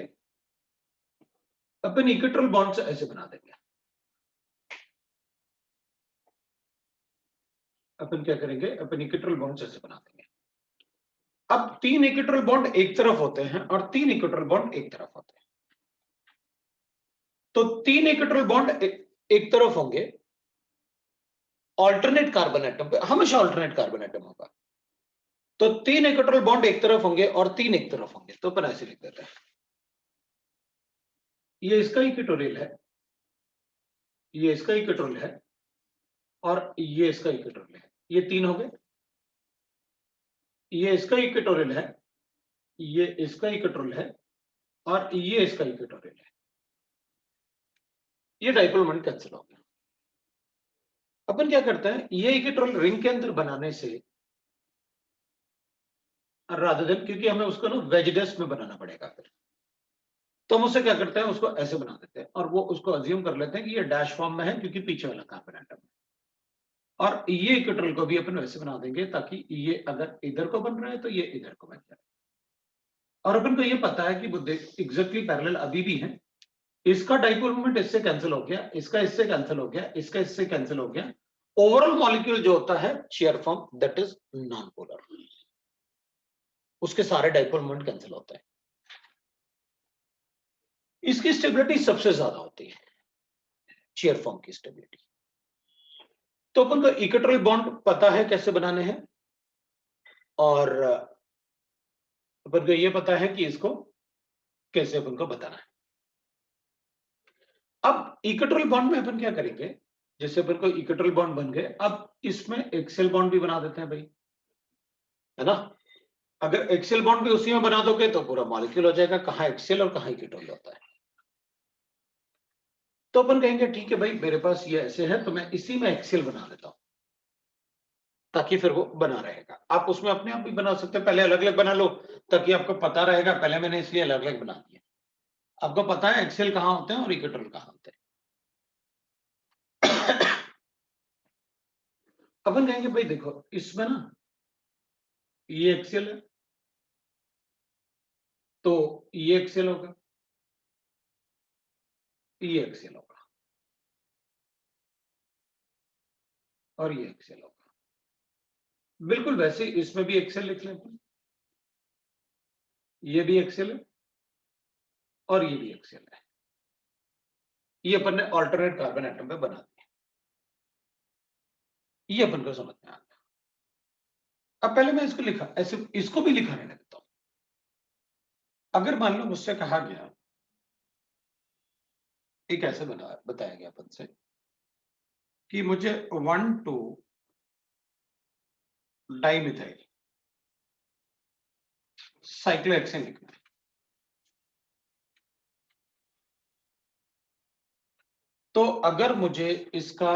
अपन इक्वेटोरियल बॉन्ड्स ऐसे बना देंगे। अपन क्या करेंगे, अपन इक्वेटोरियल बॉन्ड्स ऐसे बना देंगे। अब 3 इक्वेटोरियल बॉन्ड एक तरफ होते हैं और 3 इक्वेटोरियल बॉन्ड एक तरफ होते हैं। तो 3 इक्वेटोरियल बॉन्ड एक तरफ होंगे, ऑल्टरनेट कार्बन एटम पे हमेशा ऑल्टरनेट कार्बन एटम होगा। तो 3 इक्वेटोरियल बॉन्ड एक तरफ होंगे और 3 एक तरफ होंगे। तो अपन ऐसे लिख देते हैं, ये इसका इक्वेटोरियल है, ये इसका इक्वेटोरियल है और ये इसका इक्वेटोरियल है, ये 3 हो गए। ये इसका इक्वेटोरियल है, ये इसका इक्वेटोरियल है और ये इसका इक्वेटोरियल है। ये डाइपोल मोमेंट कैंसिल हो गया। अपन क्या करते हैं, ये इक्वेटोरियल रिंग के अंदर बनाने से रादर देन, क्योंकि हमें उसको ना वेजिडेस में बनाना पड़ेगा फिर, तो हम उससे क्या करते हैं, उसको ऐसे बना देते हैं और वो उसको अज्यूम कर लेते हैं कि ये डैश फॉर्म में है क्योंकि पीछे वाला कार्बन एटम है। और ये इक्वेटोरियल को भी अपन वैसे बना देंगे ताकि ये अगर इधर को बन रहा है तो ये इधर को बन जाए। और अपन को ये पता है कि वो एग्जैक्टली पैरेलल अभी भी है। इसका डाइपोल मोमेंट इससे कैंसिल हो गया, इसका इससे कैंसिल हो गया, इसका इससे कैंसिल हो गया। ओवरऑल मॉलिक्यूल जो होता है chair form, that is non polar, उसके सारे डाइपोल मोमेंट कैंसिल होते हैं। इसकी स्टेबिलिटी सबसे ज्यादा होती है चेयर फॉर्म की स्टेबिलिटी। तो अपन को इक्वेटोरियल बॉन्ड पता है कैसे बनाने हैं और अपन को ये पता है कि इसको कैसे अपन को बताना है। अब इक्वेटोरियल बॉन्ड में अपन क्या करेंगे, जैसे अपन को इक्वेटोरियल बॉन्ड बन गए, अब इसमें एक्सियल बॉन्ड भी बना देते हैं भाई, है ना। अगर एक्सियल बॉन्ड भी उसी में बना दोगे तो पूरा मॉलिक्यूल हो जाएगा, कहां एक्सियल और कहां इक्वेटोरियल होता है। तो अपन कहेंगे ठीक है भाई, मेरे पास ये ऐसे है तो मैं इसी में एक्सियल बना देता हूं ताकि फिर वो बना रहेगा। आप उसमें अपने आप भी बना सकते हैं, पहले अलग अलग बना लो ताकि आपको पता रहेगा। पहले मैंने इसलिए अलग अलग बना दिया, आपको पता है एक्सेल कहां होते हैं और इक्वेटोरियल कहां होते हैं। अपन कहेंगे भाई देखो इसमें ना ये एक्सेल है तो ये एक्सेल होगा, ये एक्सेल होगा और ये एक्सेल होगा। बिल्कुल वैसे इसमें भी एक्सेल लिख लें अपन, ये भी एक्सेल है और ये भी एक्सेल है। ये अपन ने ऑल्टरनेट कार्बन एटम पे बना दिया, ये अपन को समझ में आ गया। अब पहले मैं इसको लिखा ऐसे, इसको भी लिखाने लगता हूं। अगर मान लो मुझसे कहा गया, एक ऐसे बताया गया अपन से कि मुझे 1,2 डाइमिथाइल साइक्लोहेक्सेन लिखना है। तो अगर मुझे इसका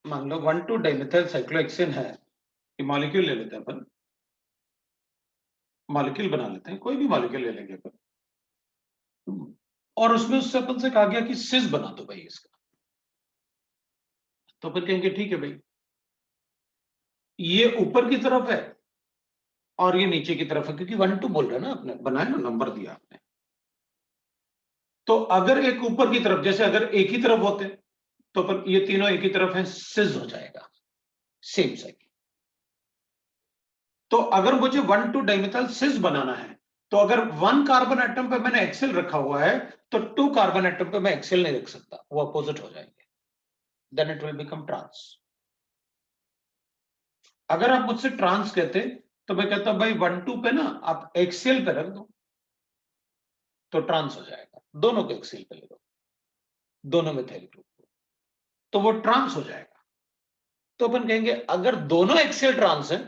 मान लो 1,2 डाइमिथाइल साइक्लोहेक्सेन है, कि मॉलिक्यूल ले लेते हैं अपन, मॉलिक्यूल बना लेते हैं, कोई भी मॉलिक्यूल ले लेंगे अपन, और उसमें उससे अपन से कहा गया कि सिस बना दो भाई इसका, तो अपन कहेंगे ठीक है भाई, ये ऊपर की तरफ है और ये नीचे की तरफ है, क्योंकि 1 2 बोल रहे हैं ना, आपने बनाया ना, नंबर दिया आपने। तो अगर एक ऊपर की तरफ, जैसे अगर एक ही तरफ होते तो अपन ये तीनों एक ही तरफ है, सिस हो जाएगा, सेम साइड। तो अगर मुझे 1 2 डाइमेथाइल सिस बनाना है, तो अगर 1 कार्बन एटम पे मैंने एक्सेल रखा हुआ है, तो 2 कार्बन एटम पे मैं एक्सेल नहीं रख सकता, वो अपोजिट हो जाएंगे, then it will become trans. अगर आप मुझसे ट्रांस कहते तो मैं कहता भाई 1 2 पे ना आप एक्सेल पे रख दो, तो ट्रांस हो जाएगा, दोनों को एक्सेल पे ले लो, दोनों मिथाइल ग्रुप को, तो वो ट्रांस हो जाएगा। तो अपन कहेंगे अगर दोनों एक्सेल ट्रांस है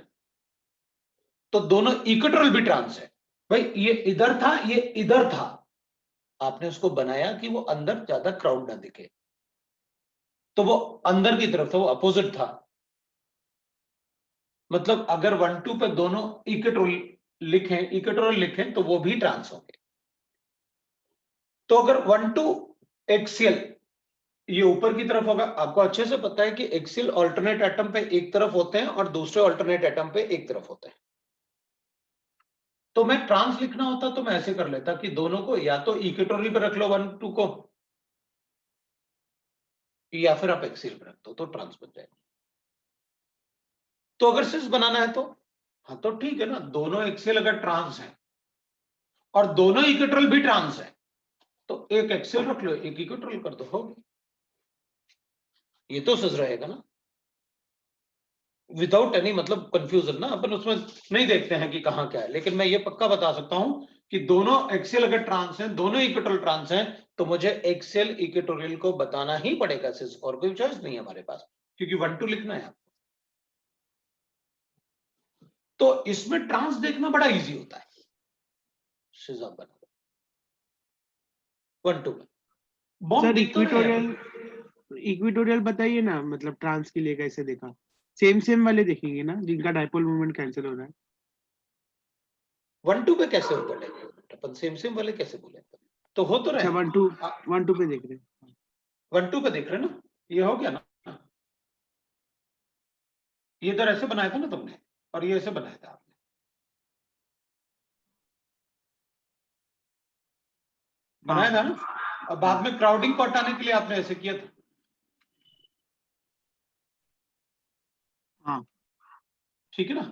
तो दोनों इक्वेटोरियल भी ट्रांस है। भाई ये इधर था, ये इधर था, आपने उसको बनाया कि वो अंदर ज्यादा क्राउड ना दिखे, तो वो अंदर की तरफ था, वो अपोजिट था। मतलब अगर 1 2 पे दोनों इक्वेटोरियल लिखें तो वो भी ट्रांस होंगे। तो अगर 1 2 एक्सियल ये ऊपर की तरफ होगा, आपको अच्छे से पता है कि एक्सियल अल्टरनेट एटम पे एक तरफ होते हैं और दूसरे अल्टरनेट एटम पे एक तरफ होते हैं। तो मैं ट्रांस लिखना होता तो मैं ऐसे कर लेता कि दोनों को या तो इक्वेटोरियल पे रख लो 1 2 को, या फिर आप एक्सियल पे रख दो, तो ट्रांस बन जाएगा। तो अगर सिस बनाना है तो हाँ, तो ठीक है ना, दोनों एक्सियल अगर ट्रांस है और दोनों इक्वेटोरियल भी ट्रांस है, तो एक एक्सियल रख लो, एक इक्वेटोरियल कर दो, होगी। ये तो सिस रहेगा ना, विदाउट एनी मतलब कंफ्यूजन ना, अपन उसमें नहीं देखते हैं कि कहां क्या है, लेकिन मैं ये पक्का बता सकता हूं कि दोनों एक्सियल अगर ट्रांस हैं, दोनों इक्वेटोरियल ट्रांस हैं, तो मुझे एक्सियल इक्वेटोरियल को बताना ही पड़ेगा सिस, और कोई चॉइस नहीं है हमारे पास, क्योंकि 1 2 लिखना है आपको। तो इसमें ट्रांस देखना बड़ा इजी होता है, सिस आप बना दो 1 2 में। बॉन्ड सर दिख तो रहे हैं अपन। इक्विटोरियल बताइए ना, मतलब ट्रांस के लिए कैसे देखा? सेम वाले देखेंगे ना जिनका डाइपोल मोमेंट कैंसिल हो रहा है। 1 2 पे कैसे होता है अपन सेम वाले कैसे बोले, तो हो तो रहे अच्छा, हैं। 1 2 पे देख रहे हैं। 1 2 पे देख रहे हैं ना, ये हो गया ना, ये इधर ऐसे बनाया था ना तुमने, और ये ऐसे बनाया था आपने, बनाया था ना, और बाद में क्राउडिंग को हटाने के लिए आपने ऐसे किया था। हाँ, ठीक है ना,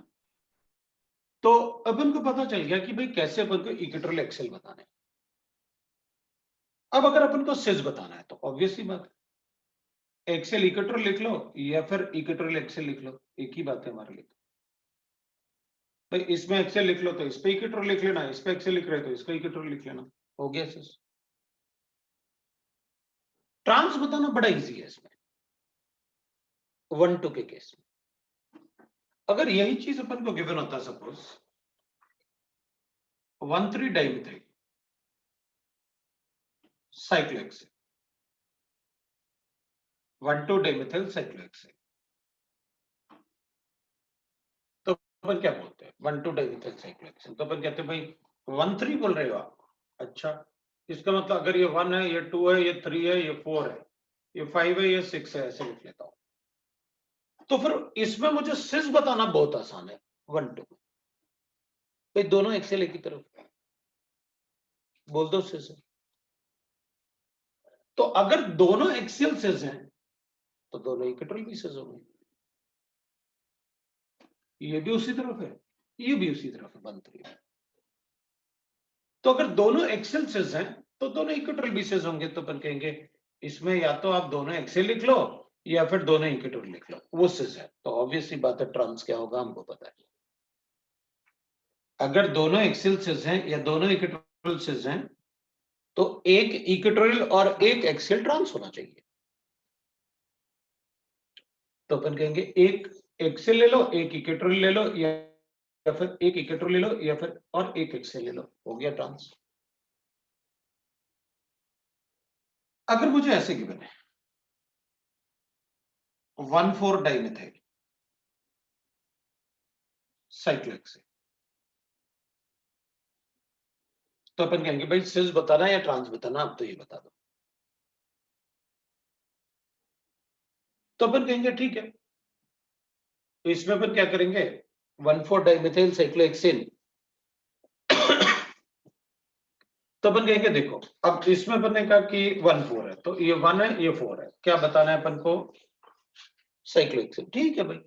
तो अपन को पता चल गया कि भाई कैसे अपन को इक्वेटोरियल एक्सेल बताना है। अब अगर अपन को सिस बताना है तो ऑब्वियसली बात है, एक्सेल इक्वेटोरियल लिख लो या फिर इक्वेटोरियल एक्सेल लिख लो, एक ही बात है हमारे लिए। भाई इसमें एक्सेल लिख लो तो इस पे इक्वेटोरियल लिख लेना, इस पे एक्सेल लिख रहे हो तो इसका इक्वेटोरियल लिख लेना, हो गया सिस। ट्रांस बताना बड़ा इजी है इसमें 1 2 के केस में। अगर यही चीज अपन को गिवन होता, suppose 1 3 dimethyl cyclohexane, 1 2 dimethyl cyclohexane, तो अपन क्या बोलते हैं 1 2 डाइमिथाइल साइक्लोहेक्सेन, तो अपन कहते हैं भाई 1 3 बोल रहे हो आप, अच्छा इसका मतलब अगर ये 1 है, ये 2 है, ये 3 है, ये 4 है, ये 5 है, ये 6 है, ऐसे लिख लेता हूं। तो फिर इसमें मुझे सिस बताना बहुत आसान है 1 2 में, भाई दोनों एक्सेल एक ही तरफ, बोल दो सिस है। तो अगर दोनों एक्सियल सिस हैं तो दोनों इक्वेटोरियल भी सिस होंगे, ये भी उसी तरफ है, ये भी उसी तरफ है 1 3 में। तो अगर दोनों एक्सेल सिस हैं तो दोनों इक्वेटोरियल भी सिस होंगे, तो अपन कहेंगे इसमें या तो आप दोनों एक्सेल लिख लो या फिर दोनों इक्वेटोरियल लिख लो, वो सिस है। तो ऑब्वियसली बात है ट्रांस क्या होगा हमको पता है, अगर दोनों एक्सेल सिस हैं या दोनों इक्वेटोरियल सिस हैं तो एक इक्वेटोरियल और एक एक्सेल ट्रांस होना चाहिए। तो अपन कहेंगे एक एक्सेल ले लो, एक इक्वेटोरियल ले लो, या फिर एक इक्वेटोरियल ले लो या फिर और एक एक्सेल ले लो, हो गया ट्रांस। अगर मुझे ऐसे गिवन है 1 4 डाइमिथाइल साइक्लोहेक्सेन। तो अपन कहेंगे भाई सिस बताना या ट्रांस बताना, आप तो ये बता दो। तो अपन कहेंगे ठीक है, तो इसमें अपन क्या करेंगे, 1,4-डाइमेथिल साइक्लोहेक्सेन। तो अपन कहेंगे देखो, अब इसमें अपन ने कहा कि 1,4 है, तो ये 1 है ये 4 है, क्या बताना है अपन को, साइक्लोहेक्सेन। ठीक है भाई,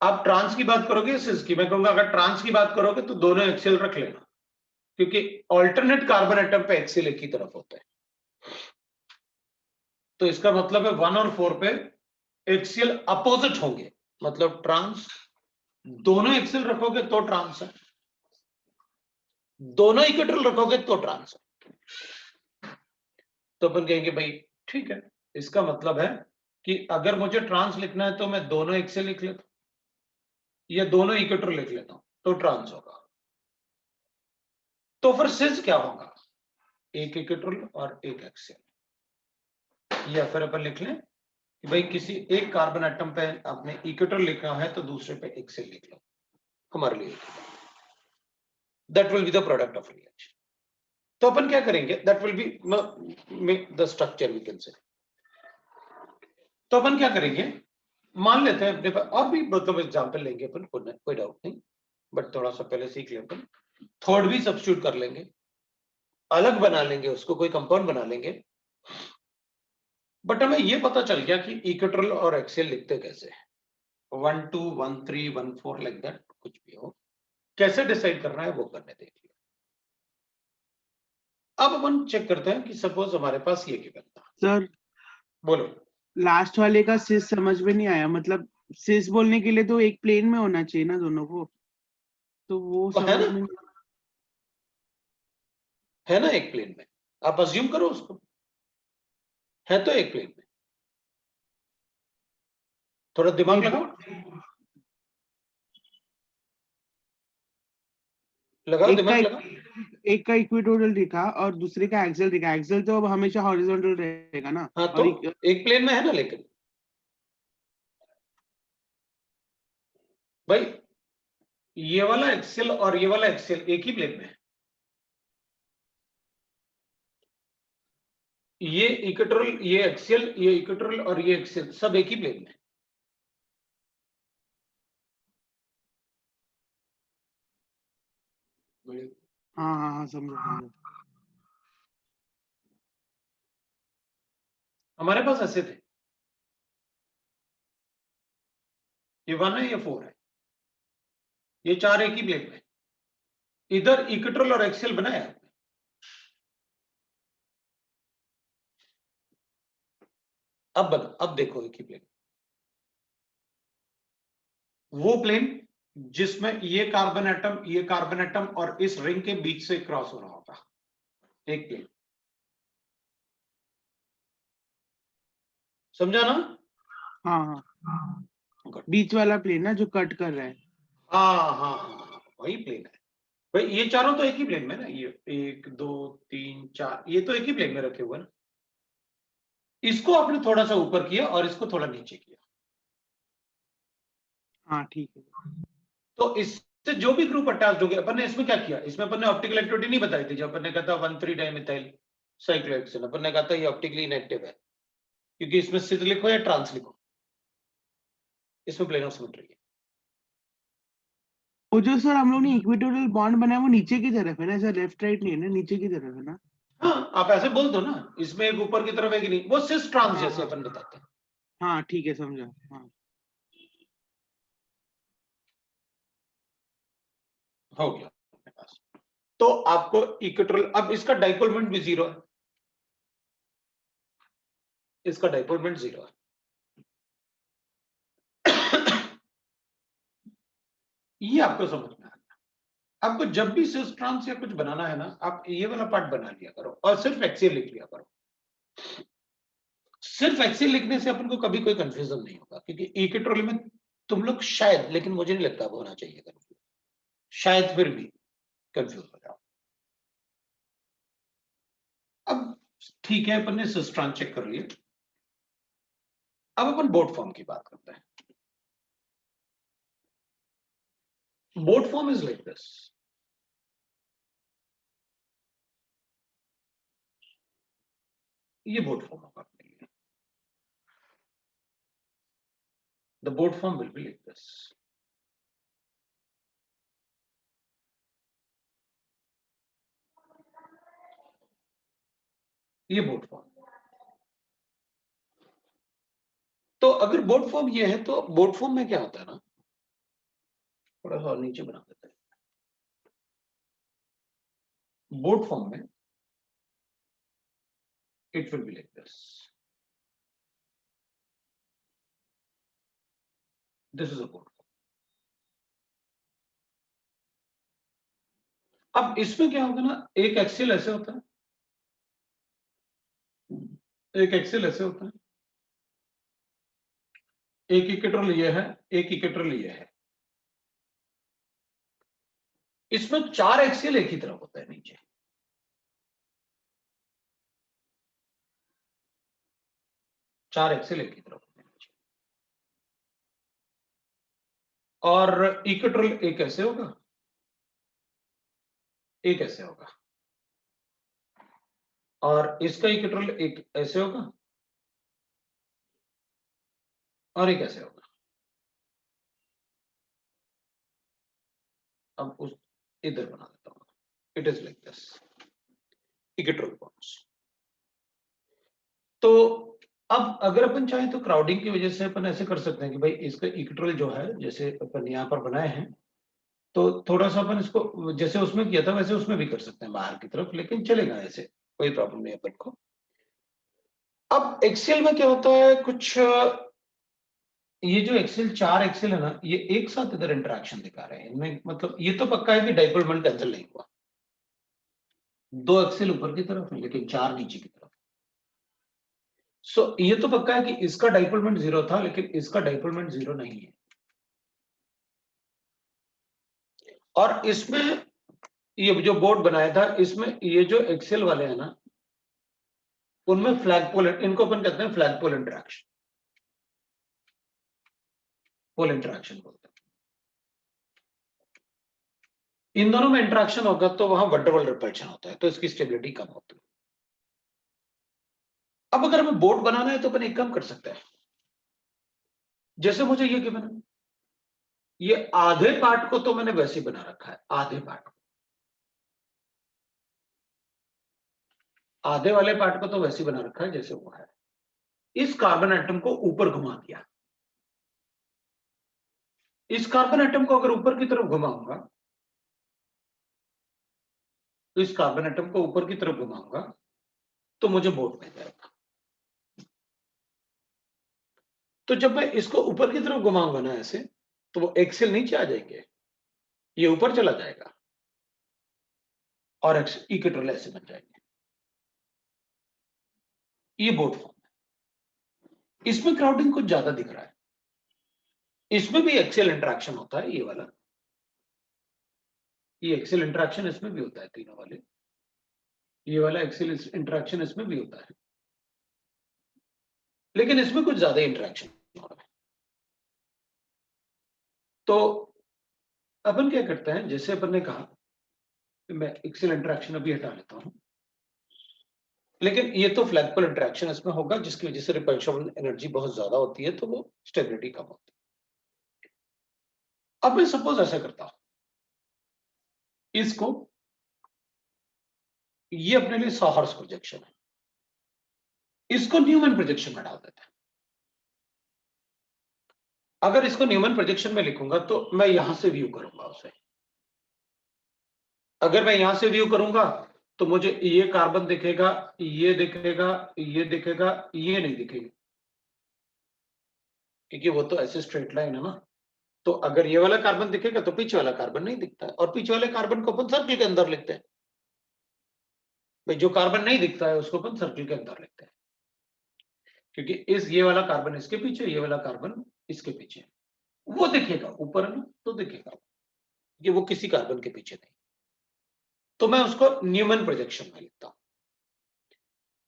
आप ट्रांस की बात करोगे सिस की, मैं कहूंगा अगर ट्रांस की बात करोगे तो दोनों एक्सेल रख लेना, क्योंकि ऑल्टरनेट कार्बन एटम पे एक्सेल एक ही तरफ होता है। तो इसका मतलब है 1 और 4 पे एक्सेल अपोजिट होंगे, मतलब ट्रांस, दोनों एक्सेल रखोगे तो ट्रांस है, दोनों इक्वेटरल रखोगे तो ट्रांस है। तो अपन कहेंगे भाई ठीक है, इसका मतलब है कि अगर मुझे ट्रांस लिखना है तो मैं दोनों एक्सेल लिख लेता हूं या दोनों इक्वेटर लिख लेता हूं तो ट्रांस होगा। तो फिर सिस क्या होगा, एक इक्वेटरल और एक एक्सेल, या फिर अपन लिख लें कि भाई किसी एक कार्बन एटम पे आपने इक्वेटर लिखा है तो दूसरे पे एक्सेल लिख लो, हमारे लिए that will be the product of reaction. तो अपन क्या करेंगे, that will be the structure we can say. तो अपन क्या करेंगे, मान लेते हैं अपने पास और भी मतलब एग्जांपल लेंगे अपन, कोई डाउट नहीं, बट थोड़ा सा पहले सीख लें अपन। थर्ड भी सब्स्टिट्यूट कर लेंगे, अलग बना लेंगे उसको, कोई कंपाउंड बना लेंगे, बट हमें ये पता चल गया कि इक्वेटरल और एक्सेल लिखते कैसे, 1 2 1 3 1 4 लाइक दैट, कुछ भी हो, कैसे डिसाइड करना है वो करने देख लिया। अब अपन चेक करते हैं कि सपोज हमारे पास ये गिवन था, सर बोलो। लास्ट वाले का सिस समझ में नहीं आया, मतलब सिस बोलने के लिए तो एक प्लेन में होना चाहिए ना दोनों को, तो वो तो है समझ ना, में है ना एक प्लेन में, आप अज्यूम करो उसको, है तो एक प्लेन में, थोड़ा दिमाग लगाओ, लगाओ एक का दिमाग लगाओ। एक का इक्वेटोरियल दिखा और दूसरे का एक्सेल दिखा, एक्सेल तो अब हमेशा हॉरिजॉन्टल रहेगा ना, हाँ तो और एक प्लेन में है ना, लेकिन भाई ये वाला एक्सेल और ये वाला एक्सेल एक ही प्लेन में है, ये इक्वेटोरियल, ये एक्सेल, ये इक्वेटोरियल और ये एक्सेल सब एक ही प्लेन में है। हाँ हाँ हाँ समझा समझा। हमारे पास ऐसे थे, ये 1 है ये 4 है, ये 4 एक ही प्लेन में, इधर इक्वेटोरियल और एक्सेल बनाया है। अब बना, अब देखो एक ही प्लेन, वो प्लेन जिसमें ये कार्बन एटम और इस रिंग के बीच से क्रॉस हो रहा होगा, एक प्लेन, समझा ना? हाँ हाँ Good. बीच वाला प्लेन ना जो कट कर रहा है। हाँ हाँ हाँ, वही प्लेन है भाई, ये चारों तो एक ही प्लेन में ना, ये 1 2 3 4 ये तो एक ही प्लेन में रखे हुए ना, इसको आपने थोड़ा सा ऊपर किया और इसको थोड़ा नीचे किया, हाँ ठीक है। तो इससे जो भी ग्रुप अटैच हो गया, अपन ने इसमें क्या किया, इसमें अपन ने ऑप्टिकल एक्टिविटी नहीं बताई थी, जब अपन ने कहा था 1,3-डाइमेथाइल साइक्लोहेक्सेन, अपन ने कहा था ये ऑप्टिकली इनएक्टिव है, क्योंकि इसमें सिस लिखो या ट्रांस लिखो, इसमें प्लेन ऑफ सिमेट्री है। वो जो सर हम लोग ने इक्वेटोरियल बॉन्ड बनाया वो नीचे की तरफ है ना सर, लेफ्ट राइट नहीं है ना, नीचे की तरफ है ना। हाँ आप ऐसे बोल दो ना, इसमें एक ऊपर की तरफ है कि नहीं, वो सिस ट्रांस हाँ जैसे हाँ अपन बताते हैं। हाँ ठीक है समझा। हाँ हो गया अपने पास, तो आपको इक्वेटोरियल, अब इसका डाइपोल मोमेंट भी 0 है, इसका डाइपोल मोमेंट 0 है। ये आपको समझ में आना, आपको जब भी सिस ट्रांस या कुछ बनाना है ना, आप ये वाला पार्ट बना लिया करो और सिर्फ एक्सियल लिख लिया करो। सिर्फ एक्सियल लिखने से अपन को कभी कोई कंफ्यूजन नहीं होगा, क्योंकि इक्वेटोरियल में तुम लोग शायद, लेकिन मुझे नहीं लगता होना चाहिए कंफ्यूज, शायद फिर भी कंफ्यूज हो जाओ। अब ठीक है, अपन ने सिस ट्रांस चेक कर लिया, अब अपन बोट फॉर्म की बात करते हैं। Boat form is like this. ये बोट फॉर्म होगा आपके लिए. The boat form will be like this. ये बोट फॉर्म. तो अगर बोट फॉर्म ये है तो बोट फॉर्म में क्या होता है ना, थोड़ा सा और नीचे बना देते हैं. बोट फॉर्म में it will be like this. This is a boat form. अब इसमें क्या होगा ना, एक एक्सेल ऐसे होता है, एक एक्सेल ऐसे होता है, एक इक्वेटर ये है, एक इक्वेटर ये है. इसमें 4 एक्सेल एक ही तरफ होता है नीचे. चार एक्सेल एक ही तरफ होते हैं नीचे. और इक्वेटरल एक ऐसे होगा, एक ऐसे होगा, और इसका इक्वेटरल एक ऐसे होगा और एक ऐसे होगा. अब उस इधर बना देता हूं. It is like this equatorial forms. तो अब अगर अपन चाहे तो क्राउडिंग की वजह से अपन ऐसे कर सकते हैं कि भाई इसका इक्वेटरल जो है, जैसे अपन यहाँ पर बनाए हैं, तो थोड़ा सा अपन इसको जैसे उसमें किया था वैसे उसमें भी कर सकते हैं बाहर की तरफ, लेकिन चलेगा ऐसे, कोई प्रॉब्लम नहीं अपन को. अब एक्सेल में क्या होता है, कुछ ये जो एक्सेल 4 एक्सेल है ना, ये एक साथ इधर इंटरेक्शन दिखा रहे हैं. इनमें मतलब ये तो पक्का है कि डाइपोल मोमेंट कैंसिल नहीं हुआ. 2 एक्सेल ऊपर की तरफ है लेकिन 4 नीचे की तरफ. सो ये तो पक्का है कि इसका डाइपोल मोमेंट 0 था, लेकिन इसका डाइपोल मोमेंट 0 नहीं है. और इसमें ये जो बोर्ड बनाया था, इसमें ये जो एक्सेल वाले हैं ना, उनमें फ्लैगपोल, इनको अपन कहते हैं फ्लैगपोल इंटरेक्शन, पोल इंटरेक्शन बोलते हैं. इन दोनों में इंटरेक्शन होगा तो वहां वंडरवॉल रिपल्शन होता है, तो इसकी स्टेबिलिटी कम होती है. अब अगर हमें बोर्ड बनाना है तो अपन एक काम कर सकते हैं. जैसे मुझे ये गिवन है, ये आधे पार्ट को तो मैंने वैसे ही बना रखा है, आधे पार्ट को, आधे वाले पार्ट को तो वैसे ही बना रखा है जैसे वो है. इस कार्बन एटम को ऊपर घुमा दिया. इस कार्बन एटम को अगर ऊपर की तरफ घुमाऊंगा, तो इस कार्बन एटम को ऊपर की तरफ घुमाऊंगा तो मुझे बोर्ड मिल जाएगा. तो जब मैं इसको ऊपर की तरफ घुमाऊंगा ना ऐसे, तो वो एक्सेल नीचे आ जाएंगे, ये ऊपर चला जाएगा और इक्वेटरल ऐसे बन जाएंगे. ये बोर्ड फॉर्म है. इसमें क्राउडिंग कुछ ज्यादा दिख रहा है. इसमें भी एक्सेल इंटरेक्शन होता है, ये वाला, ये एक्सेल इंटरेक्शन इसमें भी होता है, तीनों वाले. ये वाला एक्सेल इंटरेक्शन इसमें भी होता है, लेकिन इसमें कुछ ज्यादा इंटरेक्शन हो रहा है. तो अपन क्या करते हैं, जैसे अपन ने कहा कि मैं एक्सेल इंटरेक्शन अभी हटा लेता हूं, लेकिन ये तो फ्लैगपोल इंटरेक्शन इसमें होगा, जिसकी वजह से रिपल्शन एनर्जी बहुत ज्यादा होती है, तो वो स्टेबिलिटी कम होती है. अब मैं सपोज ऐसा करता हूं, इसको, ये अपने लिए 100 हर्ट्ज प्रोजेक्शन है, इसको न्यूमैन प्रोजेक्शन में डाल देते हैं. अगर इसको न्यूमैन प्रोजेक्शन में लिखूंगा तो मैं यहां से व्यू करूंगा उसे. अगर मैं यहां से व्यू करूंगा तो मुझे ये कार्बन दिखेगा, ये दिखेगा, ये दिखेगा, ये नहीं दिखेगी, क्योंकि वो तो ऐसे स्ट्रेट लाइन है ना. तो अगर ये वाला कार्बन दिखेगा तो पीछे वाला कार्बन नहीं दिखता है, और पीछे वाले कार्बन को अपन सर्किल के अंदर लिखते हैं. भाई जो कार्बन नहीं दिखता है उसको अपन सर्किल के अंदर लिखते हैं, क्योंकि ये वाला कार्बन इसके पीछे, ये वाला कार्बन इसके पीछे. वो दिखेगा ऊपर है ना, तो दिखेगा कि वो किसी कार्बन के पीछे नहीं. तो मैं उसको न्यूमैन प्रोजेक्शन में लिखता हूं.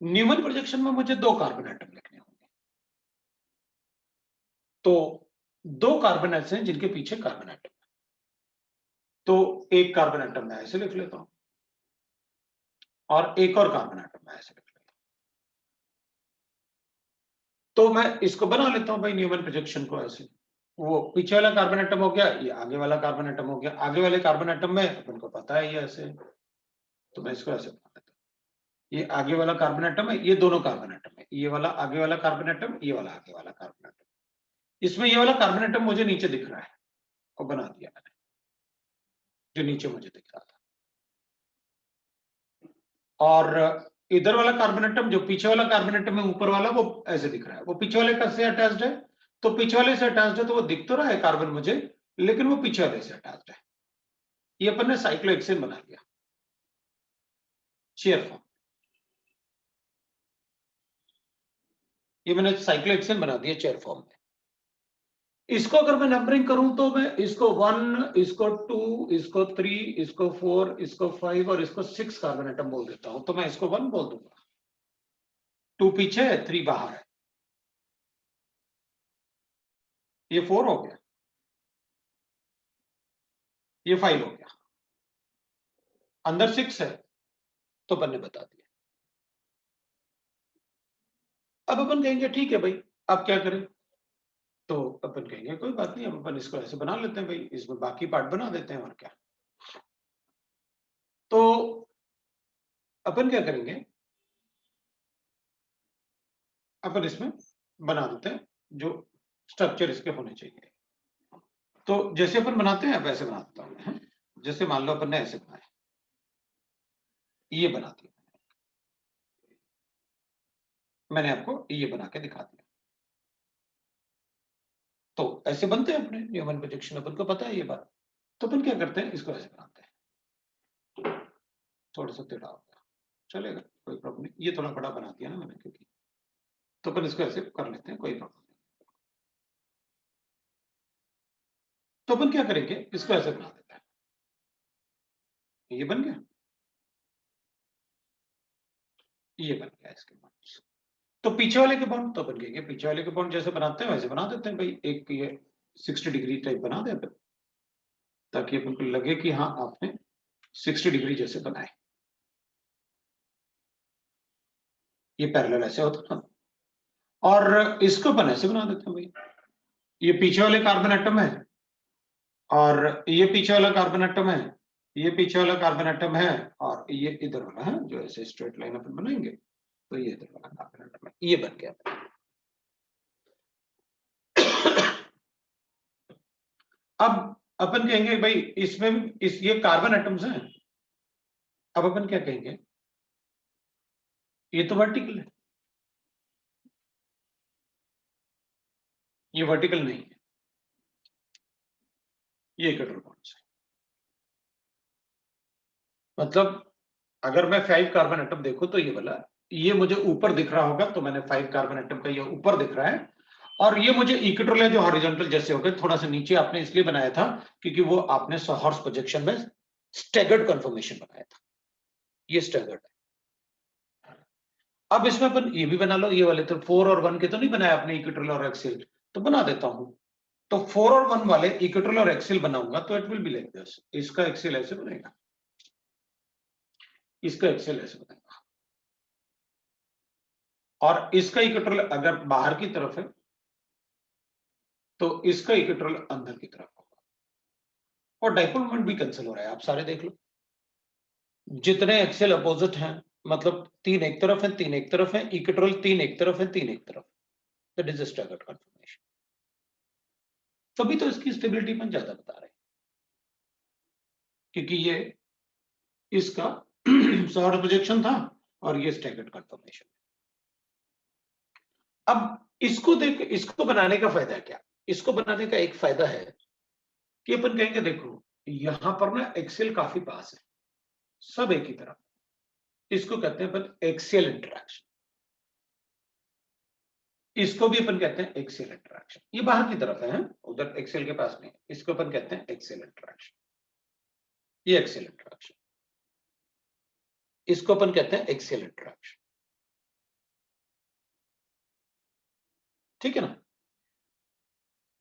न्यूमैन प्रोजेक्शन में मुझे 2 कार्बन एटम लिखने होंगे. तो 2 कार्बन ऐसे हैं जिनके पीछे कार्बन एटम है. तो एक कार्बन एटम मैं ऐसे लिख लेता हूं और एक और कार्बन एटम मैं ऐसे लिख लेता हूं। तो मैं इसको बना लेता हूं भाई न्यूमैन प्रोजेक्शन को ऐसे। वो पीछे वाला कार्बन एटम हो गया, ये आगे वाला कार्बन एटम हो गया। आगे वाले कार्बन एटम में अपन को पता है ये ऐसे, तो मैं इसको ऐसे बना देता हूं। ये आगे वाला कार्बन एटम है, ये दोनों कार्बन एटम है, ये वाला आगे वाला कार्बन एटम, ये वाला आगे वाला कार्बन एटम। इसमें ये वाला कार्बन एटम मुझे नीचे दिख रहा है और बना दिया मैंने, जो नीचे मुझे दिख रहा था। और इधर वाला कार्बन एटम, जो पीछे वाला कार्बन एटम है ऊपर वाला, वो ऐसे दिख रहा है। वो पीछे वाले का से अटैच्ड है, तो पीछे वाले से अटैच्ड है तो वो दिख तो रहा है कार्बन मुझे, लेकिन वो पीछे वाले से अटैच्ड है। ये अपन ने साइक्लोहेक्सेन बना लिया चेयर फॉर्म। ये मैंने साइक्लोहेक्सेन बना दिया चेयर फॉर्म में। इसको अगर मैं नंबरिंग करूं तो मैं इसको 1, इसको 2, इसको 3, इसको 4, इसको 5 और इसको 6 कार्बन एटम बोल देता हूं। तो मैं इसको 1 बोल दूंगा, 2 पीछे है, 3 बाहर है, ये 4 हो गया, ये 5 हो गया, अंदर 6 है, तो अपन ने बता दिया। अब अपन कहेंगे ठीक है भाई, अब क्या करें? तो अपन कहेंगे कोई बात नहीं, अब अपन इसको ऐसे बना लेते हैं भाई, इसमें बाकी पार्ट बना देते हैं और क्या। तो अपन क्या करेंगे, अपन इसमें बना देते हैं जो स्ट्रक्चर इसके होने चाहिए। तो जैसे अपन बनाते हैं वैसे बना देता हूं मैं। जैसे मान लो अपन ने ऐसे बनाया, ये बना दिया मैंने आपको, ये बना के दिखा दिया। तो ऐसे बनते हैं अपने न्यूमैन प्रोजेक्शन, अपन को पता है ये बात। तो अपन क्या करते हैं, इसको ऐसे बनाते हैं, थोड़ा सा टेढ़ा हो गया, चलेगा कोई प्रॉब्लम नहीं। ये थोड़ा बड़ा बना दिया ना मैंने क्योंकि, तो अपन इसको ऐसे कर लेते हैं, कोई प्रॉब्लम नहीं। तो अपन क्या करेंगे, इसको ऐसे बना देते हैं, ये बन गया, ये बन गया इसके बॉन्ड्स। तो पीछे वाले के बॉन्ड, तो अपन कहेंगे पीछे वाले के बॉन्ड जैसे बनाते हैं वैसे बना देते हैं भाई। एक ये 60 डिग्री टाइप बना दे अपन, ताकि अपन को लगे कि हाँ आपने 60 डिग्री जैसे बनाए। ये पैरेलल ऐसे होता था, और इसको अपन ऐसे बना देते हैं भाई। ये पीछे वाले कार्बन एटम है और ये पीछे वाला कार्बन एटम है, ये पीछे वाला कार्बन एटम है और ये इधर वाला है, जो ऐसे स्ट्रेट लाइन अपन बनाएंगे तो ये इधर वाला कार्बन एटम है, ये बन गया। अब अपन कहेंगे भाई इसमें ये कार्बन एटम्स हैं। अब अपन क्या कहेंगे, ये तो वर्टिकल है, ये वर्टिकल नहीं है, ये इक्विटोरियल बॉन्ड्स है। मतलब अगर मैं 5 कार्बन एटम देखूं तो ये वाला, ये मुझे ऊपर दिख रहा होगा, तो मैंने 5 कार्बन एटम का ये ऊपर दिख रहा है, और ये मुझे इक्वेटोरियल जो हॉरिजॉन्टल जैसे हो गए, थोड़ा सा नीचे आपने इसलिए बनाया था क्योंकि वो आपने हॉर्स प्रोजेक्शन में स्टैगर्ड कन्फर्मेशन बनाया था, ये स्टैगर्ड है। अब इसमें अपन ये भी बना लो, ये वाले तो 4 और 1 के तो नहीं बनाया आपने इक्वेटोरियल और एक्सियल, तो बना देता हूं। तो 4 और 1 वाले इक्वेटोरियल और एक्सियल बनाऊंगा तो it will be like this. इसका एक्सियल ऐसे बनेगा, इसका एक्सियल ऐसे बनेगा, और इसका इक्वेटोरियल अगर बाहर की तरफ है तो इसका इक्वेटोरियल अंदर की तरफ होगा। और डाइपोल मोमेंट भी कैंसिल हो रहा है, आप सारे देख लो, जितने एक्सियल अपोजिट हैं, मतलब 3 एक तरफ है, 3 एक तरफ है, इक्वेटोरियल 3 एक तरफ है, 3 एक तरफ, that is a staggered conformation. तभी तो इसकी स्टेबिलिटी में ज्यादा बता रहे हैं, क्योंकि ये इसका सॉर्ट प्रोजेक्शन था और ये स्टैगर्ड कन्फर्मेशन। अब इसको देख, इसको बनाने का फायदा क्या? इसको बनाने का एक फायदा है कि अपन कहेंगे देखो यहां पर ना एक्सियल काफी पास है, सब एक ही तरफ, इसको कहते हैं अपन एक्सियल इंटरैक्शन, इसको भी अपन कहते हैं एक्सियल इंटरैक्शन। ये बाहर की तरफ है, उधर एक्सियल के पास नहीं, इसको अपन कहते हैं एक्सियल इंटरैक्शन, ये एक्सियल इंटरैक्शन, इसको अपन कहते हैं एक्सियल इंटरैक्शन, ठीक है ना?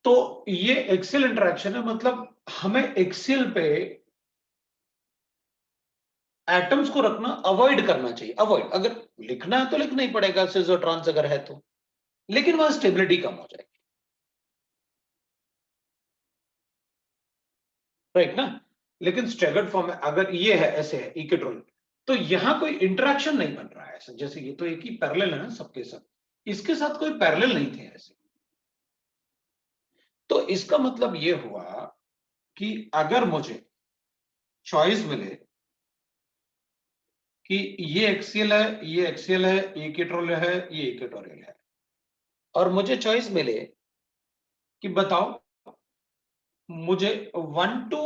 तो ये एक्सियल इंटरैक्शन है, मतलब हमें एक्सियल पे एटम्स को रखना अवॉइड करना चाहिए, अवॉइड, अगर लिखना है तो लिखना ही पड़ेगा सिस और ट्रांस अगर है तो, लेकिन वहां स्टेबिलिटी कम हो जाएगी, राइट ना। लेकिन स्टैगर्ड फॉर्म में अगर ये है ऐसे है इक्वेटोरियल, तो यहां कोई इंटरेक्शन नहीं बन रहा है ऐसे, जैसे ये तो एक ही पैरेलल है ना सबके साथ, इसके साथ कोई पैरेलल नहीं थे ऐसे। तो इसका मतलब ये हुआ कि अगर मुझे चॉइस मिले कि ये एक्सियल है, ये एक्सियल है, ये इक्वेटोरियल है, ये इक्वेटोरियल है, और मुझे चॉइस मिले कि बताओ मुझे 1,2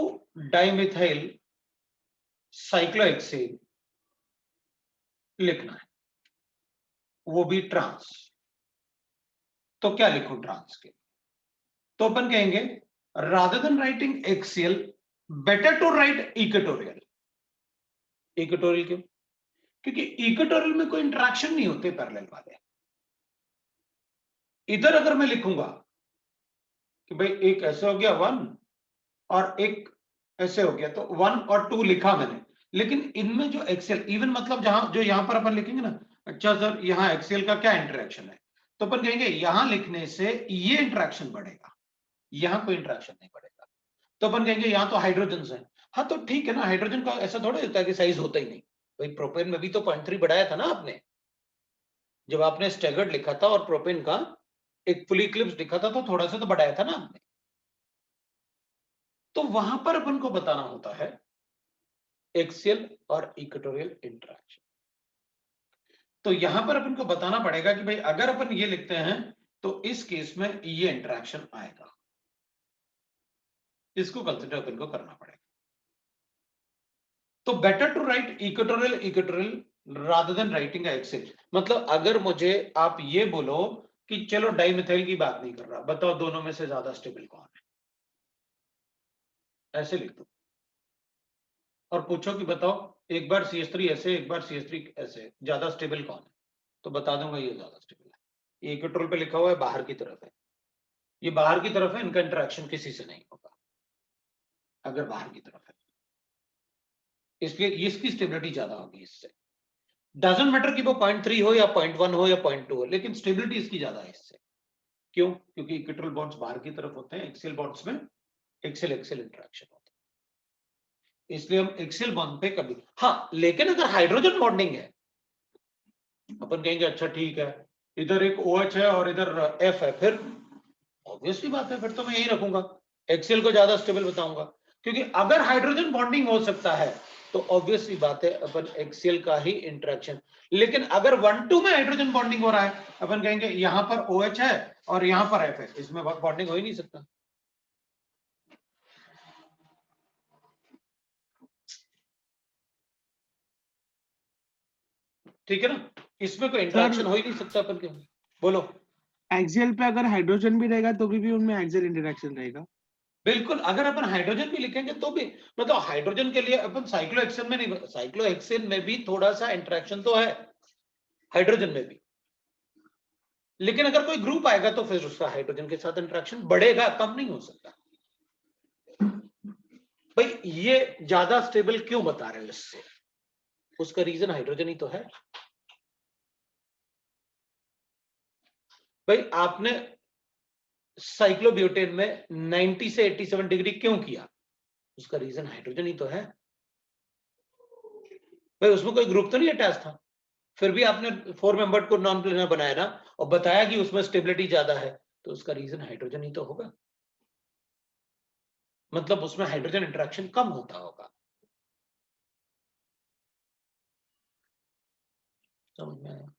डाइमिथाइल साइक्लोहेक्सेन लिखना है, वो भी ट्रांस, तो क्या लिखूं ट्रांस के? तो अपन कहेंगे rather than writing axial better to write equatorial. Equatorial क्यों? क्योंकि इक्वेटोरियल में कोई इंटरेक्शन नहीं होते पैरेलल वाले। इधर अगर मैं लिखूंगा कि भाई एक ऐसे हो गया 1 और एक ऐसे हो गया, तो 1 और 2 लिखा मैंने, लेकिन इनमें जो एक्सेल इवन मतलब जहां जो यहां पर अपन लिखेंगे ना, अच्छा सर यहां एक्सेल का क्या इंटरेक्शन है, तो अपन कहेंगे यहां लिखने से ये इंटरेक्शन बढ़ेगा, यहां कोई इंटरेक्शन नहीं बढ़ेगा, तो अपन कहेंगे यहां तो हाइड्रोजन है। हाँ तो ठीक है ना, हाइड्रोजन का ऐसा थोड़ा होता है कि साइज होता ही नहीं, भाई प्रोपेन में भी तो 0.3 बढ़ाया था ना आपने, जब आपने स्टैगर्ड लिखा था और प्रोपेन का एक फुली इक्लिप्स लिखा था, तो थोड़ा सा तो बढ़ाया था ना आपने। तो वहां पर अपन को बताना होता है एक्सियल और इक्वेटोरियल इंटरेक्शन। तो यहां पर अपन को बताना पड़ेगा कि भाई अगर अपन ये लिखते हैं तो इस केस में ये इंटरेक्शन आएगा, इसको कंसिडर अपन को करना पड़ेगा। तो better to write equatorial equatorial rather than writing axial. मतलब अगर मुझे आप ये बोलो कि चलो डाइमिथाइल की बात नहीं कर रहा, बताओ दोनों में से ज्यादा स्टेबल कौन है, ऐसे लिख दो, और पूछो कि बताओ एक बार CH3 ऐसे एक बार CH3 ऐसे, ज्यादा स्टेबल कौन है, तो बता दूंगा ये ज्यादा स्टेबल है। ये इक्वेटोरियल पे लिखा हुआ है, बाहर की तरफ है, ये बाहर की तरफ है, इनका इंटरेक्शन किसी से नहीं होगा अगर बाहर की तरफ है, इसलिए इसकी स्टेबिलिटी ज्यादा होगी इससे। डजंट मैटर कि वो 0.3 हो या 0.1 हो या 0.2 हो, लेकिन स्टेबिलिटी इसकी ज्यादा है इससे। क्यों? क्योंकि इक्वेटोरियल बॉन्ड्स बाहर की तरफ होते हैं, एक्सियल बॉन्ड्स में एक्सियल एक्सियल इंटरेक्शन होता है, इसलिए हम एक्सियल बॉन्ड पे कभी, हाँ लेकिन अगर हाइड्रोजन बॉन्डिंग है अपन कहेंगे अच्छा ठीक है, इधर एक OH है और इधर F है, फिर ऑब्वियसली बात है, फिर तो मैं यही रखूंगा, एक्सियल को ज्यादा स्टेबल बताऊंगा, क्योंकि अगर हाइड्रोजन बॉन्डिंग हो सकता है तो ऑब्वियसली बात है अपन एक्सियल का ही इंटरेक्शन। लेकिन अगर 1,2 में हाइड्रोजन बॉन्डिंग हो रहा है, अपन कहेंगे यहां पर OH है और यहां पर F है, इसमें बॉन्डिंग हो ही नहीं सकता। ठीक है ना, इसमें कोई इंटरेक्शन हो ही नहीं सकता अपन के। बोलो। एक्सियल पे अगर हाइड्रोजन भी रहेगा तो भी उनमें एक्सियल इंटरेक्शन रहेगा। बिल्कुल, अगर अपन हाइड्रोजन भी लिखेंगे तो भी, मतलब हाइड्रोजन के लिए अपन साइक्लोहेक्सेन में नहीं, साइक्लोहेक्सेन में भी थोड़ा सा इंटरेक्शन तो है हाइड्रोजन में भी, लेकिन अगर कोई ग्रुप आएगा तो फिर उसका हाइड्रोजन के साथ इंटरेक्शन बढ़ेगा, कम नहीं हो सकता। भाई ये ज्यादा स्टेबल क्यों बता रहे हो इससे, उसका रीजन हाइड्रोजन ही तो है। भाई आपने साइक्लोब्यूटेन में 90 से 87 डिग्री क्यों किया, उसका रीजन हाइड्रोजन ही तो है। भाई उसमें कोई ग्रुप तो नहीं अटैच था, फिर भी आपने 4 मेंबर्ड को नॉन प्लेनर बनाया ना, और बताया कि उसमें स्टेबिलिटी ज्यादा है, तो उसका रीजन हाइड्रोजन ही तो होगा, मतलब उसमें हाइड्रोजन इंटरेक्शन कम होता होगा। समझ में आया?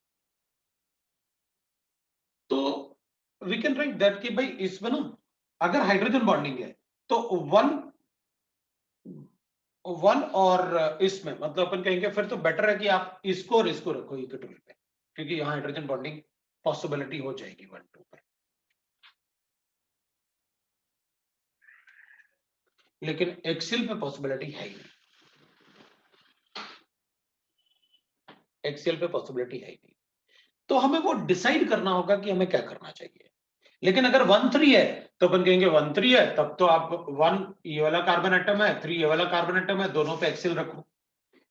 तो वी कैन राइट दैट कि भाई इसमें ना अगर हाइड्रोजन बॉन्डिंग है तो वन और इसमें मतलब अपन कहेंगे फिर तो बेटर है कि आप इसको और इसको रखो इक्वेटोरियल पे, क्योंकि यहां हाइड्रोजन बॉन्डिंग पॉसिबिलिटी हो जाएगी 1,2 पर, लेकिन एक्सियल पे पॉसिबिलिटी है ही नहीं, एक्सियल पे पॉसिबिलिटी है ही नहीं। तो हमें वो डिसाइड करना होगा कि हमें क्या करना चाहिए। लेकिन अगर 1,3 है तो अपन कहेंगे 1,3 है, तब तो आप 1 ये वाला कार्बन एटम है, 3 ये वाला कार्बन एटम है, दोनों पे एक्सियल रखो,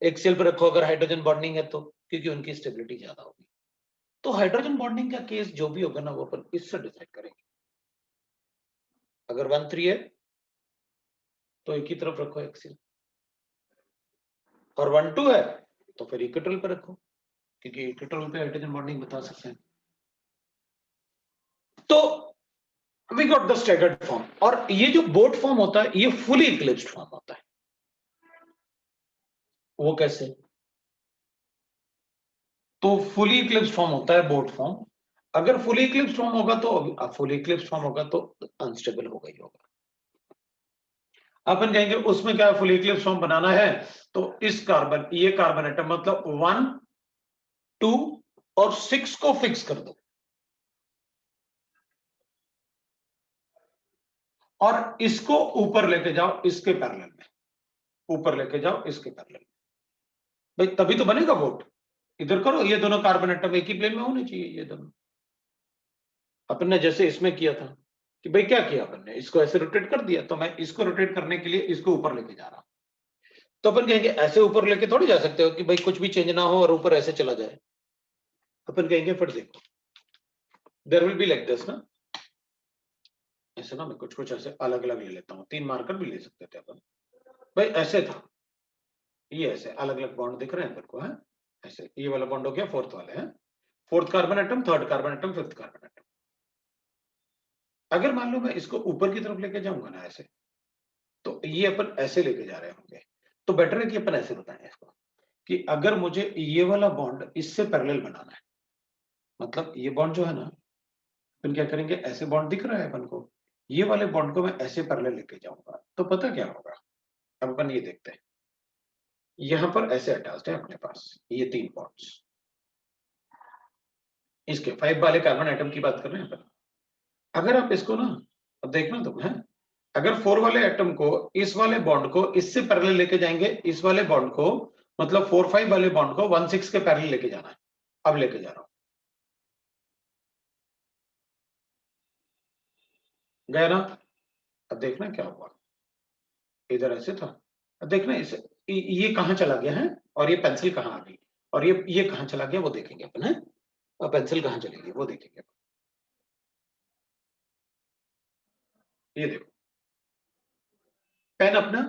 एक्सियल पे रखो अगर हाइड्रोजन बॉन्डिंग है तो, क्योंकि उनकी स्टेबिलिटी ज्यादा होगी। तो हाइड्रोजन बॉन्डिंग का केस जो भी होगा ना वो अपन इससे डिसाइड करेंगे। अगर 1,3 है तो एक ही तरफ रखो एक्सियल, और 1,2 है तो फिर इक्वेटोरियल पे रखो, क्योंकि इक्वेटोरियल पे हाइड्रोजन बॉन्डिंग बता सकते हैं। तो we got the staggered form, और ये जो बोट फॉर्म होता है ये फुली इक्लिप्स्ड फॉर्म होता है। वो कैसे? तो फुली इक्लिप्स्ड फॉर्म होता है बोट फॉर्म। अगर फुली इक्लिप्स्ड फॉर्म होगा तो फुली इक्लिप्स्ड फॉर्म होगा तो अनस्टेबल होगा ही होगा। अपन कहेंगे उसमें क्या फुली इक्लिप्स्ड फॉर्म बनाना है, तो इस कार्बन, ये कार्बन एटम मतलब 1, 2 और 6 को फिक्स कर दो, और इसको ऊपर लेके जाओ इसके पैरेलल में, ऊपर लेके जाओ इसके पैरेलल में, भाई तभी तो बनेगा बोट। इधर करो, ये दोनों कार्बन एटम एक ही प्लेन में होने चाहिए ये दोनों। अपन ने जैसे इसमें किया था कि भाई क्या किया अपन ने, इसको ऐसे रोटेट कर दिया, तो मैं इसको रोटेट करने के लिए इसको ऊपर लेके जा रहा हूं। तो अपन कहेंगे ऐसे ऊपर लेके थोड़ी जा सकते हो कि भाई कुछ भी चेंज ना हो और ऊपर ऐसे चला जाए। अपन कहेंगे फिर देखो there will be like this ना, ऐसे ना मैं कुछ कुछ ऐसे अलग अलग ले लेता हूँ, 3 मार्कर भी ले सकते थे अपन। भाई ऐसे था, ये ऐसे अलग अलग बॉन्ड दिख रहे हैं अपन को, है ऐसे, ये वाला बॉन्ड हो गया फोर्थ वाले, है fourth carbon atom, third carbon atom, fifth carbon atom. अगर मान लो मैं इसको ऊपर की तरफ लेके जाऊंगा ना ऐसे, तो ये अपन ऐसे लेके जा रहे होंगे, तो बेटर है कि अपन ऐसे बताएं इसको कि अगर मुझे ये वाला बॉन्ड इससे पैरेलल बनाना है, मतलब ये बॉन्ड जो है ना, अपन क्या करेंगे, ऐसे बॉन्ड दिख रहा है अपन को, ये वाले बॉन्ड को मैं ऐसे पैरेलल लेके जाऊंगा, तो पता क्या होगा। अब अपन ये देखते हैं, यहां पर ऐसे अटैच्ड है अपने पास ये 3 बॉन्ड्स, इसके 5 वाले कार्बन एटम की बात कर रहे हैं अपन। अगर आप इसको ना, अब देखना तुम, है अगर 4 वाले एटम को इस वाले बॉन्ड को इससे पैरेलल लेके जाएंगे, इस वाले बॉन्ड को मतलब 4-5 वाले बॉन्ड को 1-6 के पैरेलल लेके जाना है। अब लेके जा रहा हूं, गया ना। अब देखना क्या हुआ, इधर ऐसे था, अब देखना इसे, ये कहां चला गया है और ये पेंसिल कहां आ गई, और ये कहां चला गया वो देखेंगे अपन, है और पेंसिल कहां चलेगी वो देखेंगे अपन। ये देखो पेन अपना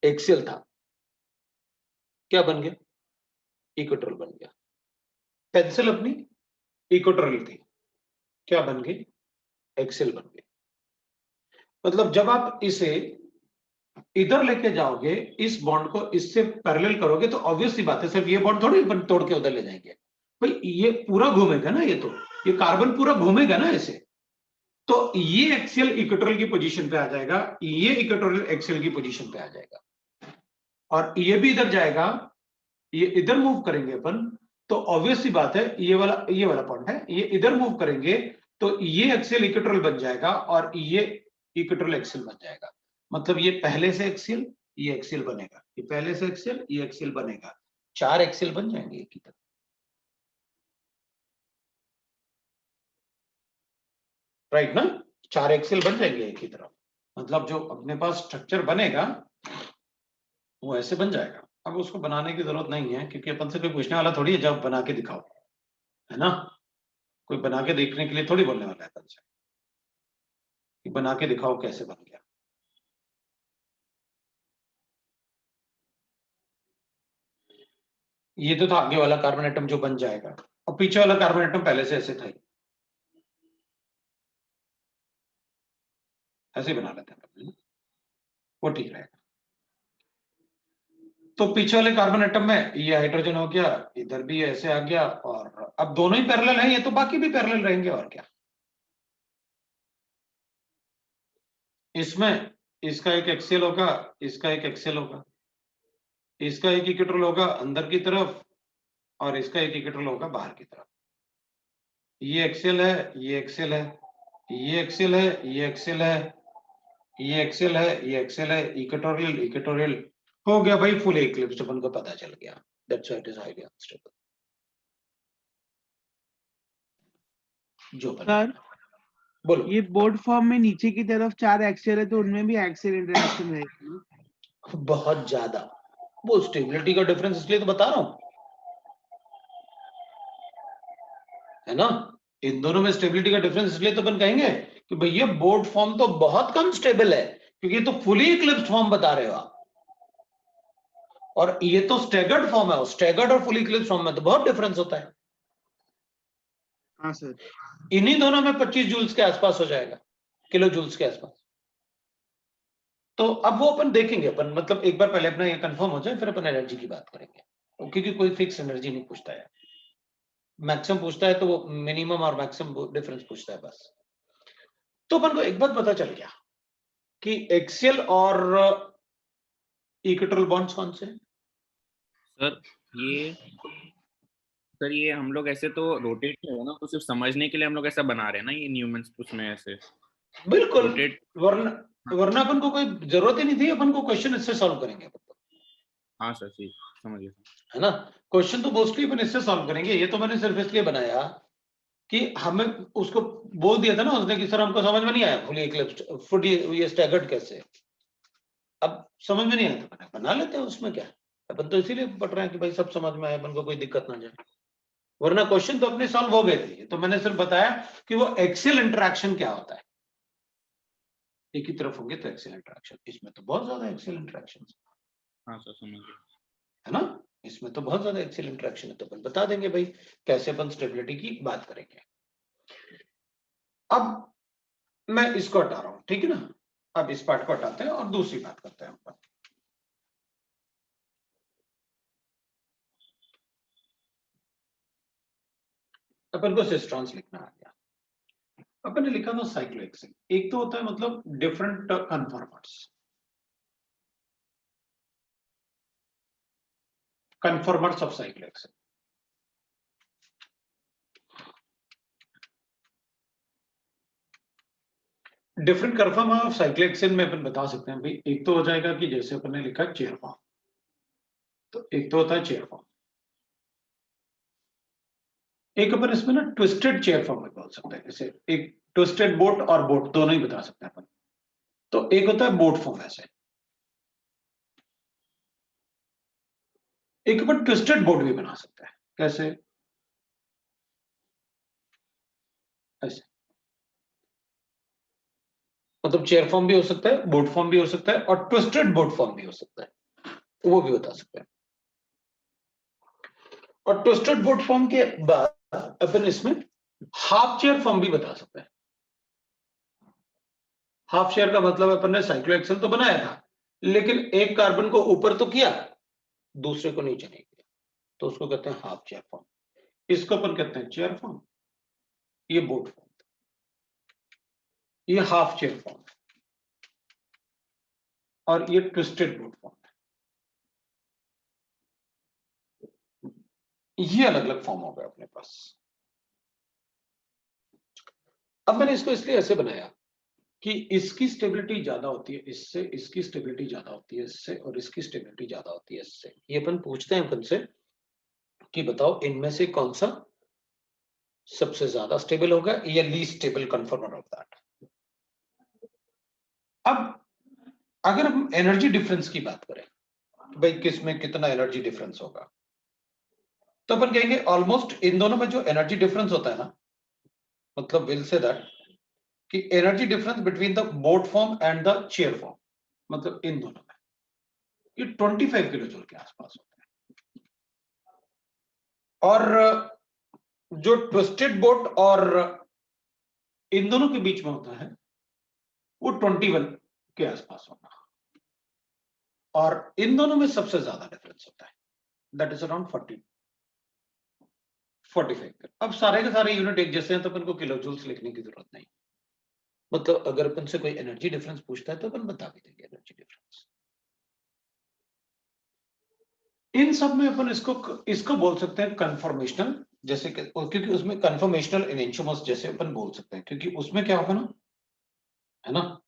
एक्सियल था, क्या बन गया, इक्वेटोरियल बन गया। पेंसिल अपनी इक्वेटोरियल थी, क्या बन गई, एक्सियल बन गई। मतलब जब आप इसे इधर लेके जाओगे, इस बॉन्ड को इससे पैरेलल करोगे, तो ऑब्वियस सी बात है सिर्फ ये बॉन्ड थोड़ी अपन तोड़ के उधर ले जाएंगे, भाई ये पूरा घूमेगा ना, ये कार्बन पूरा घूमेगा ना ऐसे, तो ये एक्सियल इक्वेटोरियल की पोजीशन पे आ जाएगा, ये इक्वेटोरियल एक्सियल की पोजीशन पे आ जाएगा, और ये भी इधर जाएगा, ये इधर मूव करेंगे अपन, तो ऑब्वियस सी बात है ये वाला पॉइंट है, ये इधर मूव करेंगे तो ये एक्सियल इक्वेटोरियल बन जाएगा और ये इक्वेटोरियल एक्सियल बन जाएगा। मतलब ये पहले से एक्सियल, ये एक्सियल बनेगा, ये पहले से एक्सियल, ये एक्सियल बनेगा, 4 एक्सियल बन जाएंगे एक ही तरफ। राइट ना, 4 एक्सियल बन जाएंगे एक ही तरफ, मतलब जो अपने पास स्ट्रक्चर बनेगा वो ऐसे बन जाएगा। अब उसको बनाने की जरूरत नहीं है, क्योंकि अपन से कोई पूछने वाला थोड़ी है जब बना के दिखाओ, है ना, कोई बना के देखने के लिए थोड़ी बोलने वाला है अपन से कि बना के दिखाओ कैसे बन गया। ये तो था आगे वाला कार्बन एटम जो बन जाएगा, और पीछे वाला कार्बन एटम पहले से ऐसे था ही, ऐसे बना लेते हैं, वो ठीक रहेगा। तो पीछे वाले कार्बन एटम में ये हाइड्रोजन हो गया, इधर भी ऐसे आ गया, और अब दोनों ही पैरेलल हैं, ये तो बाकी भी पैरेलल रहेंगे और क्या। इसमें इसका एक एक्सियल होगा, इसका एक एक्सियल होगा, इसका एक इक्वेटोरियल होगा अंदर की तरफ, और इसका एक इक्वेटोरियल होगा बाहर की तरफ। ये एक्सियल है, ये एक्सियल है, ये एक्सियल है, ये एक्सियल है, ये एक्सियल है, ये एक्सियल है, इक्वेटोरियल इक्वेटोरियल हो गया भाई फुल इक्लिप्स, अपन को पता चल गया। That's why it is highly unstable. जो सर बोलो, ये बोर्ड फॉर्म में नीचे की तरफ 4 एक्सियल है, तो उनमें भी एक्सियल इंटरेक्शन रहेगी। बहुत ज्यादा, वो स्टेबिलिटी का डिफरेंस इसलिए तो बता रहा हूं, है ना। इन दोनों में स्टेबिलिटी का डिफरेंस इसलिए तो अपन कहेंगे कि भैया बोट फॉर्म तो बहुत कम स्टेबल है, क्योंकि ये तो फुली इक्लिप्स्ड फॉर्म बता रहे हो आप, और ये तो स्टैगर्ड फॉर्म है। स्टैगर्ड और फुली इक्लिप्स्ड फॉर्म में तो बहुत डिफरेंस होता है। हाँ सर। इन्हीं दोनों में 25 जूल्स के आसपास हो जाएगा, किलो जूल्स के आसपास। तो अब वो अपन देखेंगे, अपन मतलब एक बार पहले अपना ये कंफर्म हो जाए, फिर अपन एनर्जी की बात करेंगे, क्योंकि कोई फिक्स एनर्जी नहीं पूछता है। मैक्सिमम पूछता है तो वो मिनिमम और मैक्सिमम डिफरेंस पूछता है बस। तो अपन को एक बात पता चल गया कि एक्सियल और इक्वेटोरियल बॉन्ड्स कौन से हैं? सर ये हम लोग ऐसे तो रोटेट कर रहे हैं ना, तो सिर्फ समझने के लिए हम लोग ऐसा बना रहे हैं ना ये न्यूमेंस उसमें ऐसे बिल्कुल, रोटेट। वरना अपन को कोई जरूरत ही नहीं थी, अपन को क्वेश्चन इससे सॉल्व करेंगे अपन तो, हाँ सर ठीक समझ गया। है ना। क्वेश्चन तो मोस्टली अपन इससे सॉल्व करेंगे। ये तो मैंने सिर्फ इसलिए बनाया कि हमें उसको बोल दिया था ना उसने कि सर हमको समझ में नहीं आया फुली इक्लिप्स्ड फुली ये स्टैगर्ड कैसे। अब समझ में नहीं आया तो बना लेते हैं, उसमें क्या है। अपन तो इसीलिए पढ़ रहे हैं कि भाई सब समझ में आए, अपन को कोई दिक्कत ना जाए, वरना क्वेश्चन तो अपने सॉल्व हो गए थे। तो मैंने सिर्फ बताया कि वो एक्सियल इंटरेक्शन क्या होता है। एक ही तरफ होंगे तो एक्सियल इंटरेक्शन, इसमें तो बहुत ज्यादा एक्सियल इंटरेक्शन हाँ सर समझ गया। है ना, इसमें तो बहुत ज्यादा एक्सियल इंटरेक्शन है। तो अपन बता देंगे भाई कैसे अपन स्टेबिलिटी की बात करेंगे। अब मैं इसको हटा रहा हूं, ठीक है ना। अब इस पार्ट को हटाते हैं और दूसरी बात करते हैं अपन। अपन को सिस्ट्रॉन्स लिखना आ गया। अपन ने लिखा था साइक्लोहेक्सेन। एक तो होता है मतलब different conformers of cyclohexane. Different कन्फर्मर of cyclohexane में अपन बता सकते हैं भाई, एक तो हो जाएगा कि जैसे अपन ने लिखा चेयर फॉर्म, तो एक तो होता है चेयर फॉर्म। एक अपन इसमें ना ट्विस्टेड चेयर फॉर्म में बोल सकते हैं, जैसे एक ट्विस्टेड बोट और बोट दोनों ही बता सकते हैं अपन। तो एक होता है बोट फॉर्म ऐसे, एक अपन ट्विस्टेड बोट भी बना सकते हैं। कैसे? ऐसे, मतलब चेयर फॉर्म भी हो सकता है, बोट फॉर्म भी हो सकता है, और ट्विस्टेड बोट फॉर्म भी हो सकता है, वो भी बता सकते हैं। और ट्विस्टेड बोट फॉर्म के बाद अपन इसमें हाफ चेयर फॉर्म भी बता सकते हैं। हाफ चेयर का मतलब अपन ने साइक्लोहेक्सेन तो बनाया था, लेकिन एक कार्बन को ऊपर तो किया, दूसरे को नीचे नहीं किया, तो उसको कहते हैं हाफ चेयर फॉर्म। इसको अपन कहते हैं चेयर फॉर्म, ये बोट फॉर्म, ये हाफ चेयर फॉर्म, और ये ट्विस्टेड बोट फॉर्म। ये अलग अलग फॉर्म हो गए अपने पास। अब मैंने इसको इसलिए ऐसे बनाया कि इसकी स्टेबिलिटी ज्यादा होती है इससे, इसकी स्टेबिलिटी ज्यादा होती है इससे, और इसकी स्टेबिलिटी ज्यादा होती है इससे। ये अपन पूछते हैं अपन से कि बताओ इनमें से कौन सा सबसे ज्यादा स्टेबल होगा या लीस्ट स्टेबल कन्फर्मर ऑफ दैट। अब अगर हम एनर्जी डिफरेंस की बात करें, तो भाई किस में कितना एनर्जी डिफरेंस होगा, तो अपन कहेंगे ऑलमोस्ट इन दोनों में जो एनर्जी डिफरेंस होता है ना, मतलब विल से दैट कि energy difference between the boat form and the chair form, मतलब इन दोनों में ये 25 किलो जूल के आसपास होता है। और जो ट्विस्टेड बोट और इन दोनों के बीच में होता है वो 21 के आसपास होगा, और इन दोनों में सबसे ज्यादा डिफरेंस होता है, दैट इज अराउंड 45। अब सारे के सारे यूनिट एक जैसे हैं, तो अपन को किलो जूल्स लिखने की जरूरत नहीं। मतलब अगर अपन से कोई एनर्जी डिफरेंस पूछता है तो अपन बता भी देंगे एनर्जी डिफरेंस। इन सब में अपन इसको बोल सकते हैं कन्फर्मेशनल, जैसे क्योंकि उसमें कन्फर्मेशनल एनंशियोमर्स जैसे अपन बोल सकते हैं, क्योंकि उसमें क्या होगा ना, है ना।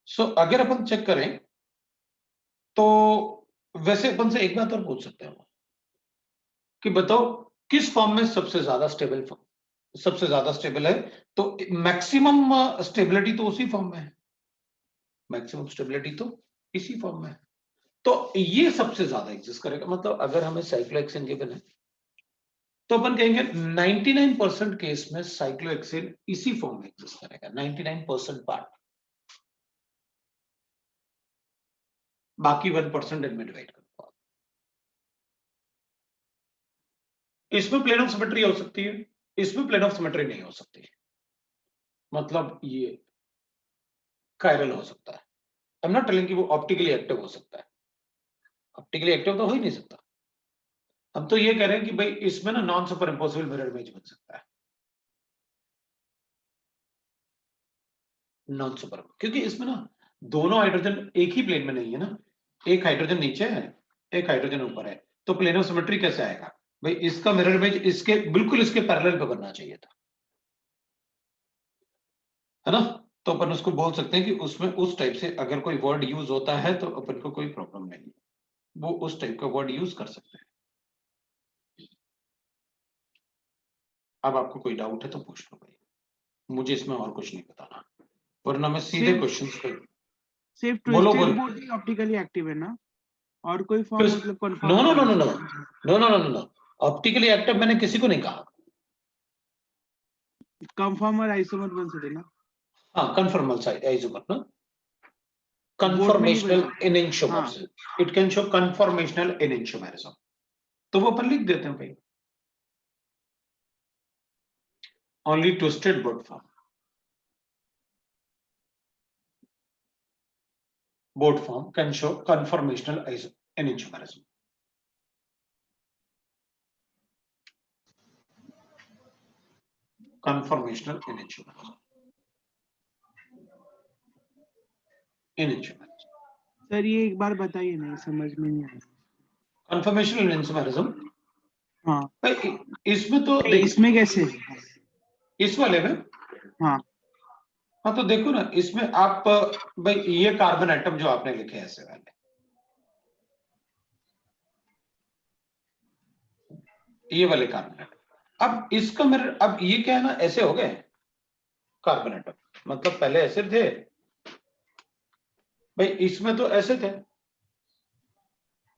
सो अगर अपन चेक करें तो वैसे अपन से एक बात और पूछ सकते हैं कि बताओ किस फॉर्म में सबसे ज्यादा स्टेबल है, तो मैक्सिमम स्टेबिलिटी तो उसी फॉर्म में है, मैक्सिमम स्टेबिलिटी तो इसी फॉर्म में है। तो ये सबसे ज्यादा एग्जिस्ट करेगा। मतलब अगर हमें साइक्लोहेक्सेन गिवन है तो अपन कहेंगे 99% केस में साइक्लोहेक्सेन इसी फॉर्म में एग्जिस्ट करेगा, 99% पार्ट, बाकी 1% इनमें डिवाइड करूंगा। इसमें प्लेन ऑफ सिमेट्री हो सकती है, इसमें प्लेन ऑफ सिमेट्री नहीं हो सकती। मतलब ये कायरल हो सकता है। आई एम नॉट टेलिंग कि वो ऑप्टिकली एक्टिव हो सकता है, ऑप्टिकली एक्टिव तो हो ही नहीं सकता। हम तो ये कह रहे हैं कि भाई इसमें ना non super impossible mirror image बन सकता है, नॉन सुपर, क्योंकि इसमें ना दोनों हाइड्रोजन एक ही प्लेन में नहीं है ना, एक हाइड्रोजन नीचे है, एक हाइड्रोजन ऊपर है, तो प्लेन ऑफ सिमेट्री कैसे आएगा भाई? इसका मिरर इमेज इसके बिल्कुल इसके पैरेलल पे बनना चाहिए था, है ना? तो अपन उसको बोल सकते हैं कि उसमें उस टाइप से अगर कोई वर्ड यूज होता है तो अपन को कोई प्रॉब्लम नहीं है, वो उस टाइप का वर्ड यूज कर सकते हैं। अब आपको कोई डाउट है तो पूछ लो भाई, मुझे इसमें और कुछ नहीं बताना, वरना मैं सीधे सिर्फ क्वेश्चंस पे सिर्फ बोलो ट्विस्टेड बोलो। बोर्ड ही ऑप्टिकली एक्टिव है ना, और कोई फॉर्म ट्विस्ट मतलब नो कंफर्म नो नो नहीं नो है? No no no no no, optically active मैंने किसी को नहीं कहा। कंफर्मर आइसोमर बन सकते ना, हाँ, कन्फर्मल आइसोमर ना, बोट में नहीं बन conformational सकते। हाँ enantiomerism, it can show conformational enantiomerism, तो वो अपन लिख देते हैं भाई, only twisted boat form, boat form can show conformational enantiomerism. Conformational enantiomerism. Enantiomerism. Sir, ये एक बार बताइए ना, ये समझ में नहीं आया। Conformational enantiomerism, हाँ भाई इसमें तो नहीं, देख, इसमें कैसे? इस वाले में, हाँ हाँ तो देखो ना, इसमें आप भाई ये कार्बन एटम जो आपने लिखे हैं ऐसे वाले, ये वाले कार्बन एटम, अब इसका मेरे, अब ये क्या है ना, ऐसे हो गए कार्बन एटम, मतलब पहले ऐसे थे भाई, इसमें तो ऐसे थे,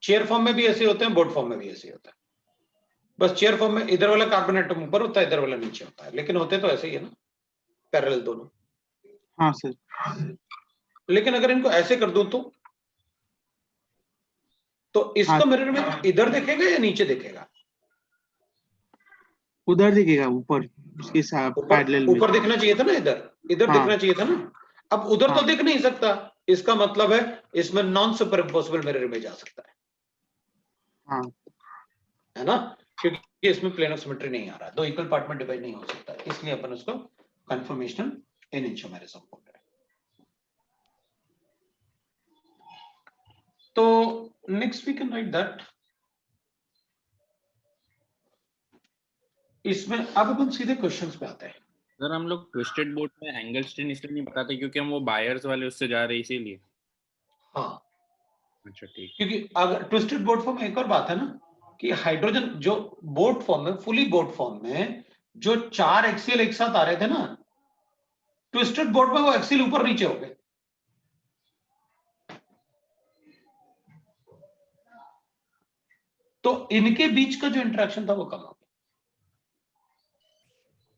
चेयर फॉर्म में भी ऐसे होते हैं, बोर्ड फॉर्म में भी ऐसे होता है, बस चेयर फॉर्म में इधर वाला कार्बन एटम ऊपर होता है, इधर वाला नीचे होता है, लेकिन होते तो ऐसे ही है ना, पैरेलल दोनों। हाँ सर। लेकिन अगर इनको ऐसे कर दूं तो इसका हाँ, मिरर में इधर देखेगा या नीचे देखेगा? उधर दिखेगा, ऊपर उसके साथ ऊपर, पैरेलल में। ऊपर दिखना चाहिए था ना, इधर इधर हाँ दिखना चाहिए था ना, अब उधर तो हाँ दिख नहीं सकता, इसका मतलब है इसमें non super impossible mirror image आ सकता हाँ है ना, क्योंकि इसमें प्लेन ऑफ सिमेट्री नहीं आ रहा, दो इक्वल पार्ट में डिवाइड नहीं हो सकता, इसलिए अपन उसको कंफर्मेशनल एनिंशियोमेरिज्म बोल रहे हैं। तो next we can write that, इसमें अब अपन सीधे क्वेश्चंस पे आते हैं। सर हम लोग ट्विस्टेड बोट में एंगल स्ट्रेन इसलिए नहीं बताते क्योंकि हम वो बायर्स वाले उससे जा रहे हैं इसीलिए। हाँ, अच्छा ठीक। क्योंकि अगर ट्विस्टेड बोट फॉर्म में एक और बात है ना, कि हाइड्रोजन जो बोट फॉर्म में, फुली बोट फॉर्म में जो 4 एक्सियल एक साथ आ रहे थे ना, ट्विस्टेड बोट में वो एक्सियल ऊपर नीचे हो गए, तो इनके बीच का जो इंटरेक्शन था वो कम हो गया,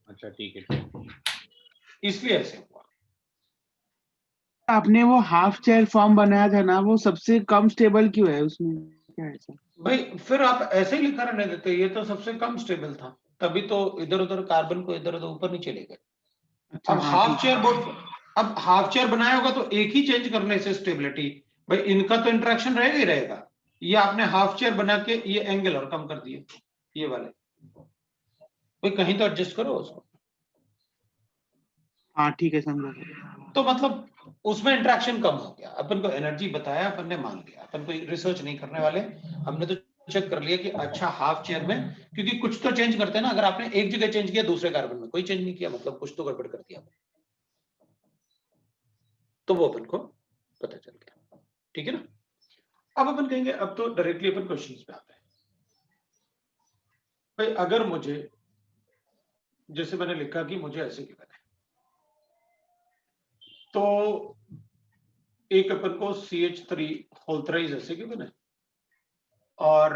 अच्छा ठीक है। इसलिए ऐसे हुआ। आपने वो हाफ चेयर फॉर्म बनाया था ना, वो सबसे कम स्टेबल क्यों है उसमें, क्या है सर? भाई फिर आप ऐसे ही लिखा रहने देते, ये तो सबसे कम स्टेबल था, तभी तो इधर उधर कार्बन को इधर उधर ऊपर नीचे ले गए। अच्छा अब हाँ हाफ ठीक चेयर है। बोट, अब हाफ चेयर बनाया होगा तो एक ही चेंज करने से स्टेबिलिटी, भाई इनका तो इंटरेक्शन रहेगा ही रहेगा, ये आपने हाफ चेयर बना के ये एंगल और कम कर दिए, ये वाले, भाई कहीं तो एडजस्ट करो उसको, हाँ ठीक है, समझा। तो मतलब उसमें इंटरेक्शन कम हो गया, अपन को एनर्जी बताया, अपन ने मान लिया, अपन कोई रिसर्च नहीं करने वाले, हमने तो चेक कर लिया कि अच्छा हाफ चेयर में, क्योंकि कुछ तो चेंज करते हैं ना, अगर आपने एक जगह चेंज किया दूसरे कार्बन में कोई चेंज नहीं किया, मतलब कुछ तो गड़बड़ कर दिया, तो वो अपन को पता चल गया, ठीक है ना। अब अपन कहेंगे, अब तो डायरेक्टली अपन क्वेश्चंस पे आते हैं। भाई अगर मुझे, जैसे मैंने लिखा कि मुझे ऐसे गिवन है, तो एक अपन को CH3 होल थ्राइस ऐसे गिवन है और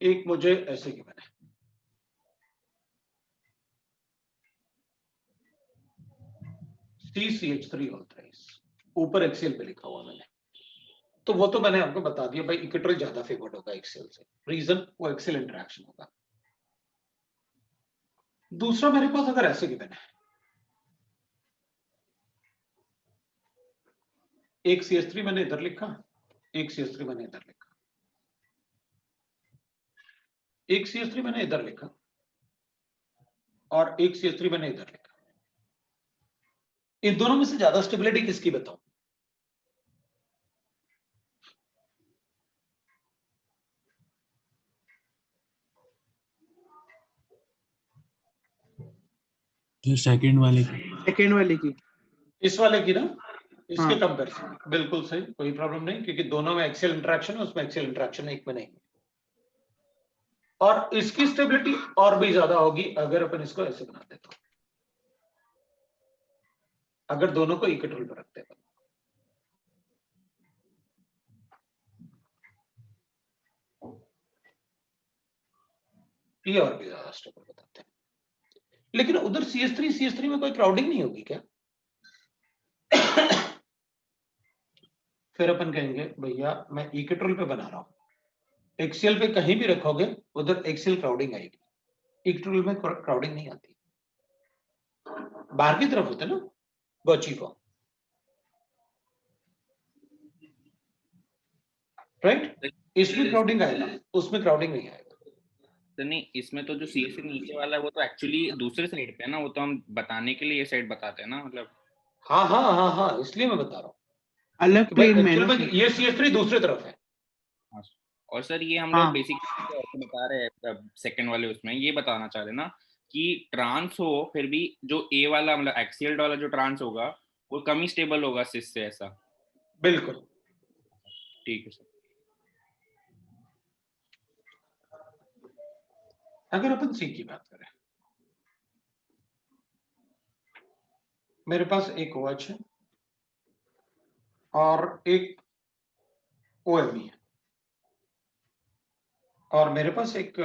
एक मुझे ऐसे गिवन है। CH3 होल थ्राइस ऊपर एक्सेल पे लिखा हुआ मैंने, तो वो तो मैंने आपको बता दिया भाई, इक्विटोरियल ज्यादा फेवर्ड होगा एक्सेल से, रीजन वो एक्सेल इंटरेक्शन होगा। दूसरा मेरे पास अगर ऐसे गिवन है, एक CH3 मैंने इधर लिखा, एक CH3 मैंने इधर लिखा, एक CH3 मैंने इधर लिखा और एक CH3 मैंने इधर लिखा। इन दोनों में से ज्यादा स्टेबिलिटी किसकी बताऊं? सेकंड वाले की इस वाले की ना, इसके हाँ। कंपैरिजन बिल्कुल सही, कोई प्रॉब्लम नहीं, क्योंकि दोनों में एक्सेल इंटरेक्शन है, उसमें एक्सेल इंटरेक्शन एक में नहीं। और इसकी स्टेबिलिटी और भी ज्यादा होगी अगर अपन इसको ऐसे बनाते तो, अगर दोनों को इक्विटोरियल पर रखते हैं। ये और भी ज्यादा स्टेबल बताते हैं। लेकिन उधर CH3 में कोई क्राउडिंग नहीं होगी क्या? फिर अपन कहेंगे भैया मैं इक्विटोरियल पे बना रहा हूं, एक्सेल पे कहीं भी रखोगे उधर एक्सेल क्राउडिंग आएगी, इक्विटोरियल में क्राउडिंग नहीं आती। बाहर की तरफ होते ना गॉची फॉर्म, राइट? इसमें क्राउडिंग आएगा, उसमें क्राउडिंग नहीं आएगा। तो नहीं, इसमें तो जो सी से नीचे वाला है वो तो एक्चुअली दूसरे साइड पे है ना, वो तो हम बताने के लिए ये साइड बताते हैं ना, मतलब। हाँ हाँ हाँ हाँ, इसलिए मैं बता रहा हूँ अलग कि भाई प्लेन में एक्चुअल ना में ये CH3 दूसरी तरफ है। हाँ। और सर ये हम हाँ। लोग बेसिकली बता रहे हैं सेकंड वाले उसमें ये बताना चाह रहे हैं ना कि ट्रांस हो फिर भी जो ए वाला मतलब एक्सियल वाला जो ट्रांस होगा वो कम ही स्टेबल होगा सिस से, ऐसा? बिल्कुल। ठीक है सर। अगर अपन सी की बात करें, मेरे पास एक OH है और एक OMe है, और मेरे पास एक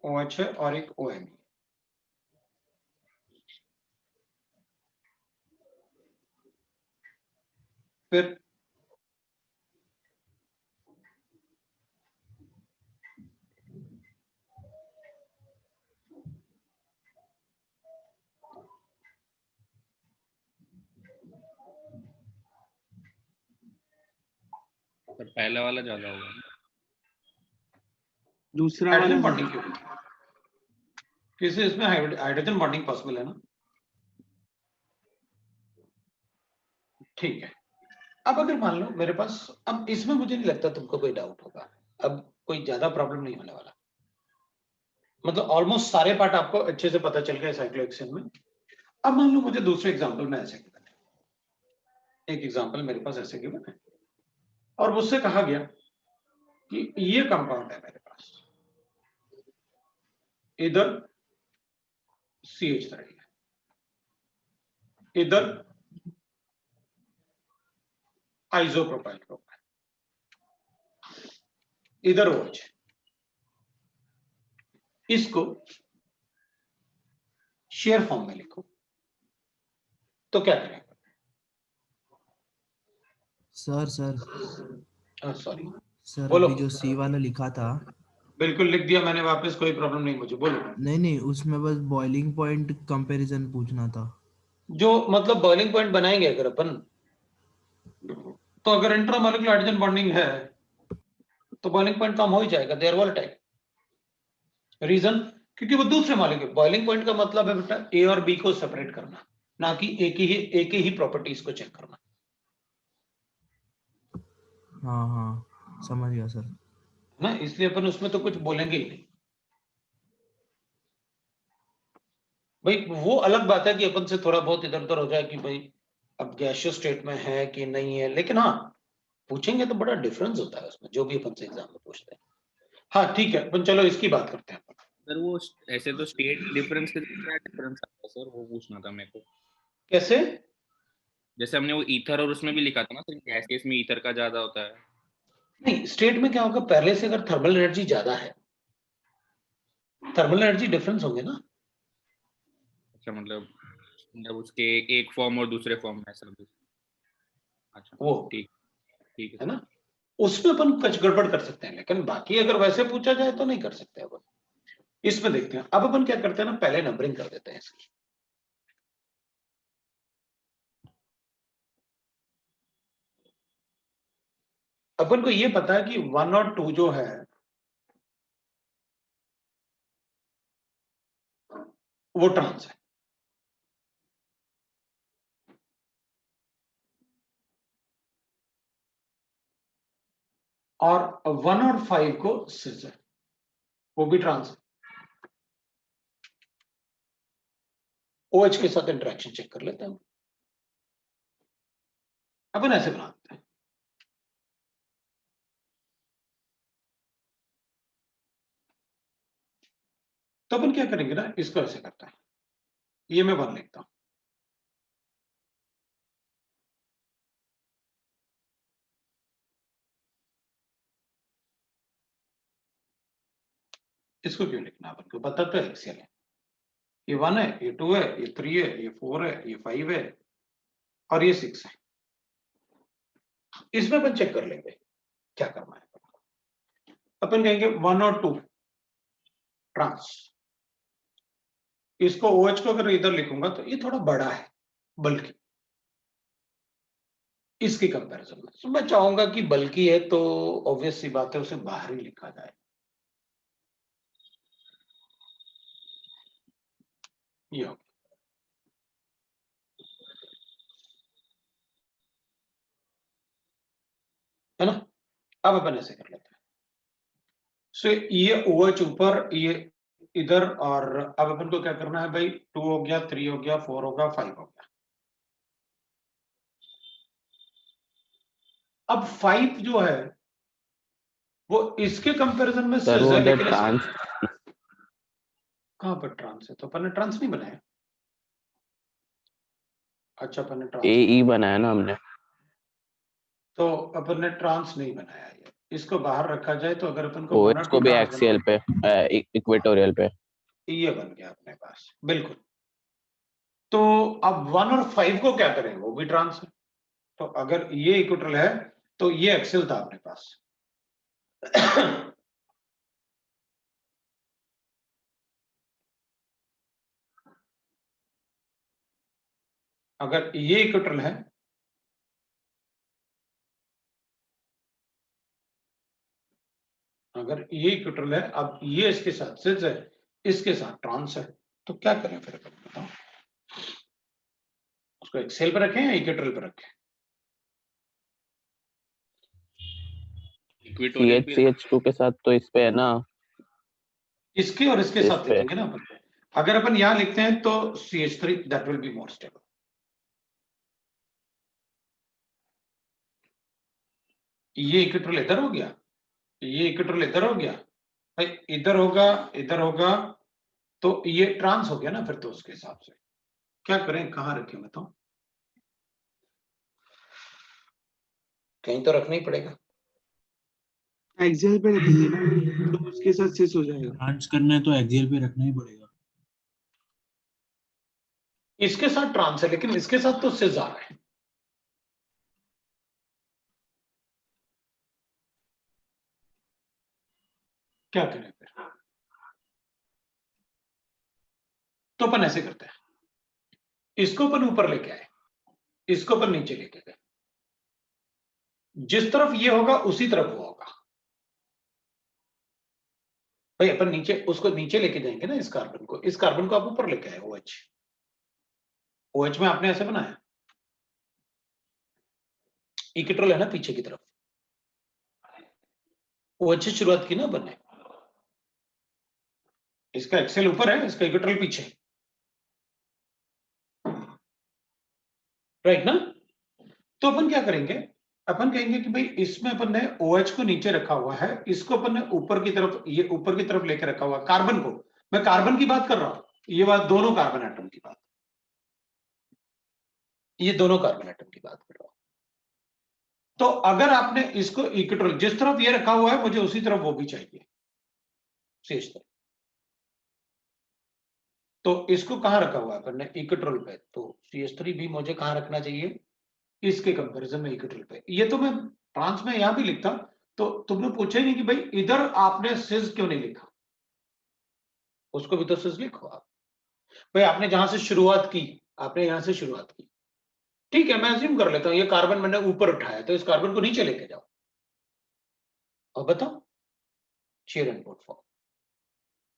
OH है और एक OMe है। फिर तो पहला वाला ज्यादा होगा। दूसरा वाला हाइड्रोजन बॉन्डिंग क्यों? किसी इसमें हाइड्रोजन बॉन्डिंग पॉसिबल है ना? ठीक है। अब अगर मान लो मेरे पास, अब इसमें मुझे नहीं लगता तुमको कोई डाउट होगा, अब कोई ज्यादा प्रॉब्लम नहीं होने वाला, मतलब ऑलमोस्ट सारे पार्ट आपको अच्छे से पता चल गए साइक्लोहेक्सेन में। अब मान लो मुझे दूसरे एग्जांपल में ऐसे गिवन है, एक एग्जांपल मेरे पास ऐसे गिवन है और मुझसे कहा गया कि ये कंपाउंड है मेरे पास, इधर CH3 है, इधर आइसोप्रोपाइल ग्रुप है, इधर OH, इसको शेयर फॉर्म में लिखो तो क्या करें? सर सॉरी सर बोलो। अभी जो सी वाला लिखा था, बिल्कुल लिख दिया मैंने वापस, कोई प्रॉब्लम नहीं, मुझे बोलो। नहीं उसमें बस बॉइलिंग पॉइंट कंपैरिजन पूछना था। जो मतलब बॉइलिंग पॉइंट बनाएंगे अगर अपन, तो अगर इंट्रामॉलिक्यूलर हाइड्रोजन बॉन्डिंग है तो बॉइलिंग पॉइंट कम हो ही जाएगा, दे आर वोलेटाइल। रीजन, क्योंकि वो दूसरे मॉलिक्यूल, बॉइलिंग पॉइंट का मतलब है बेटा ए और बी को सेपरेट करना, ना कि एक ही प्रॉपर्टीज को चेक करना। हाँ समझ गया सर। ना, इसलिए अपन उसमें तो कुछ बोलेंगे ही नहीं भाई। वो अलग बात है कि अपन से थोड़ा बहुत इधर उधर हो जाए कि भाई अब गैसियस स्टेट में है कि नहीं है, लेकिन हाँ पूछेंगे तो बड़ा डिफरेंस होता है उसमें जो भी अपन से एग्जाम में पूछते हैं। हाँ ठीक है, अपन चलो इसकी बात करते हैं। सर वो ऐसे तो स्टेट डिफरेंस के क्या डिफरेंस आता है सर, वो पूछना था मेरे को। कैसे? जैसे हमने वो ईथर और उसमें भी लिखा था ना सर, गैस केस में ईथर का ज्यादा होता है। नहीं, स्टेट में क्या होगा, पहले से अगर थर्मल एनर्जी ज्यादा है, थर्मल एनर्जी डिफरेंस होंगे ना। अच्छा मतलब उसके एक फॉर्म और दूसरे फॉर्म में ऐसा भी। अच्छा वो ठीक ठीक है है। ना, उसमें अपन कुछ गड़बड़ कर सकते हैं, लेकिन बाकी अगर वैसे पूछा जाए तो नहीं कर सकते अपन। इसमें देखते हैं, अब अपन क्या करते हैं ना, पहले नंबरिंग कर देते हैं इसकी। अपन को ये पता है कि 1 और 2 जो है वो ट्रांस है, और 1 और 5 को सिस है, वो भी ट्रांस है। OH के साथ इंटरेक्शन चेक कर लेते हैं, अपन ऐसे बनाते हैं। तो अपन क्या करेंगे ना, इसको ऐसे करते हैं, ये मैं 1 लिखता हूं, इसको क्यों लिखना, अपन को पता तो एक्सियल है, ये 1 है, ये 2 है, ये 3 है, ये 4 है, ये 5 है, और ये 6 है। इसमें अपन चेक कर लेंगे क्या करना है। अपन कहेंगे 1 और 2 ट्रांस, इसको OH को अगर इधर लिखूंगा तो ये थोड़ा बड़ा है बल्कि इसकी कंपैरिजन में, तो मैं चाहूंगा कि बल्कि है तो ऑब्वियस सी बात है उसे बाहर ही लिखा जाए। ये हो गया, है ना। अब अपन ऐसे कर लेते हैं, सो ये OH ऊपर, ये इधर, और अब अपन को क्या करना है भाई, 2 हो गया, 3 हो गया, 4 होगा, 5 हो गया। अब 5 जो है वो इसके कंपैरिजन में सर सिस वो है, उधर लेकिन ट्रांस कहां पर ट्रांस है, तो अपन ने ट्रांस नहीं बनाया। अच्छा, अपन ने ट्रांस AE बनाया ना हमने। तो अपन ने ट्रांस नहीं बनाया, ये इसको बाहर रखा जाए तो अगर अपन को 1 OH और 2 को भी ट्रांस एक्सियल बनते, पे इक्वेटोरियल पे। ये बन गया अपने पास, बिल्कुल। तो अब 1 और 5 को क्या करें, वो भी ट्रांस है, तो अगर ये इक्वेटरल है तो ये एक्सियल था अपने पास। अगर ये इक्वेटरल है, अगर ये इक्वेटरल है, अब ये इसके साथ सिस है, इसके साथ ट्रांस है, तो क्या करें फिर अपन, बताओ। उसको एक्सेल पे रखें या इक्वेटरल पे रखें। इक्वेटोरियल पे। CH2 के साथ तो इस पे है ना, इसके और इसके इस साथ पे। लिखेंगे ना अपन। अगर अपन यहां लिखते हैं तो CH3 that will be more stable. ये इक्वेटरल इधर हो गया, ये इक्वेटरल इधर हो गया, भाई इधर होगा, इधर होगा, तो ये ट्रांस हो गया ना फिर, तो उसके हिसाब से क्या करें, कहां रखें बताओ, कहीं तो रखना ही पड़ेगा। एक्सियल पे रखेंगे ना, तो उसके साथ सिस हो जाएगा। ट्रांस करना है तो एक्सियल पे रखना ही पड़ेगा। इसके साथ ट्रांस है, लेकिन इसके साथ तो सिस आ रहा है। क्या करें फिर, तो अपन ऐसे करते हैं, इसको अपन ऊपर लेके आए, इसको अपन नीचे लेके गए, जिस तरफ ये होगा उसी तरफ वो होगा। भाई अपन नीचे, उसको नीचे लेके जाएंगे ना, इस कार्बन को, इस कार्बन को आप ऊपर लेके आए, OH, OH में आपने ऐसे बनाया, इक्वेटरल है ना पीछे की तरफ, OH से शुरुआत की ना बने, इसका एक्सेल ऊपर है, इसका इक्वेटरल पीछे, राइट ना। तो अपन क्या करेंगे, अपन कहेंगे कि भाई इसमें अपन ने OH को नीचे रखा हुआ है, इसको अपन ने ऊपर की तरफ, ये ऊपर की तरफ लेके रखा हुआ है, कार्बन को, मैं कार्बन की बात कर रहा हूं, ये बात दोनों कार्बन एटम की बात। ये दोनों कार्बन एटम की बात कर रहा हूं। तो अगर आपने इसको इक्वेटोरियल, जिस तरफ ये रखा हुआ है मुझे उसी तरफ वो भी चाहिए, CH3। तो इसको कहां रखा हुआ है अपन ने? इक्वेटोरियल पे। तो CH3 भी मुझे कहां रखना चाहिए? इसके कंपैरिजन में इक्वेटोरियल पे। ये तो मैं ट्रांस में यहां भी लिखता, तो तुमने पूछा ही नहीं कि भाई इधर आपने सिस क्यों नहीं लिखा। उसको भी तो सिस लिखो आप। भाई आपने जहां से शुरुआत की, आपने यहां से शुरुआत की, ठीक है, मैं अज्यूम कर लेता हूं ये कार्बन मैंने ऊपर उठाया, तो इस कार्बन को नीचे लेके जाओ और बताओ शेयर एंड बोट फॉर्म।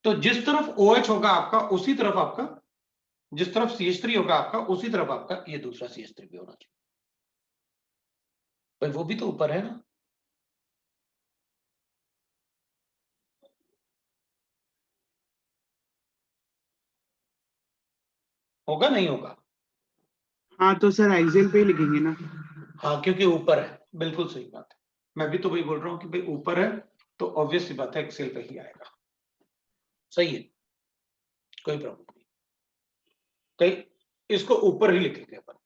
तो जिस तरफ OH होगा आपका उसी तरफ आपका, जिस तरफ CH3 होगा आपका उसी तरफ आपका ये दूसरा CH3 भी होना चाहिए। भाई वो भी तो ऊपर है ना। होगा नहीं होगा? हाँ तो सर एक्सेल पे ही लिखेंगे ना। हाँ क्योंकि ऊपर है, बिल्कुल सही बात है। मैं भी तो वही बोल रहा हूँ कि भाई ऊपर है तो ऑब्वियस सी बात है एक्सेल पे ही आएगा। सही है, कोई प्रॉब्लम नहीं। कहीं इसको ऊपर ही लिखेंगे अपन।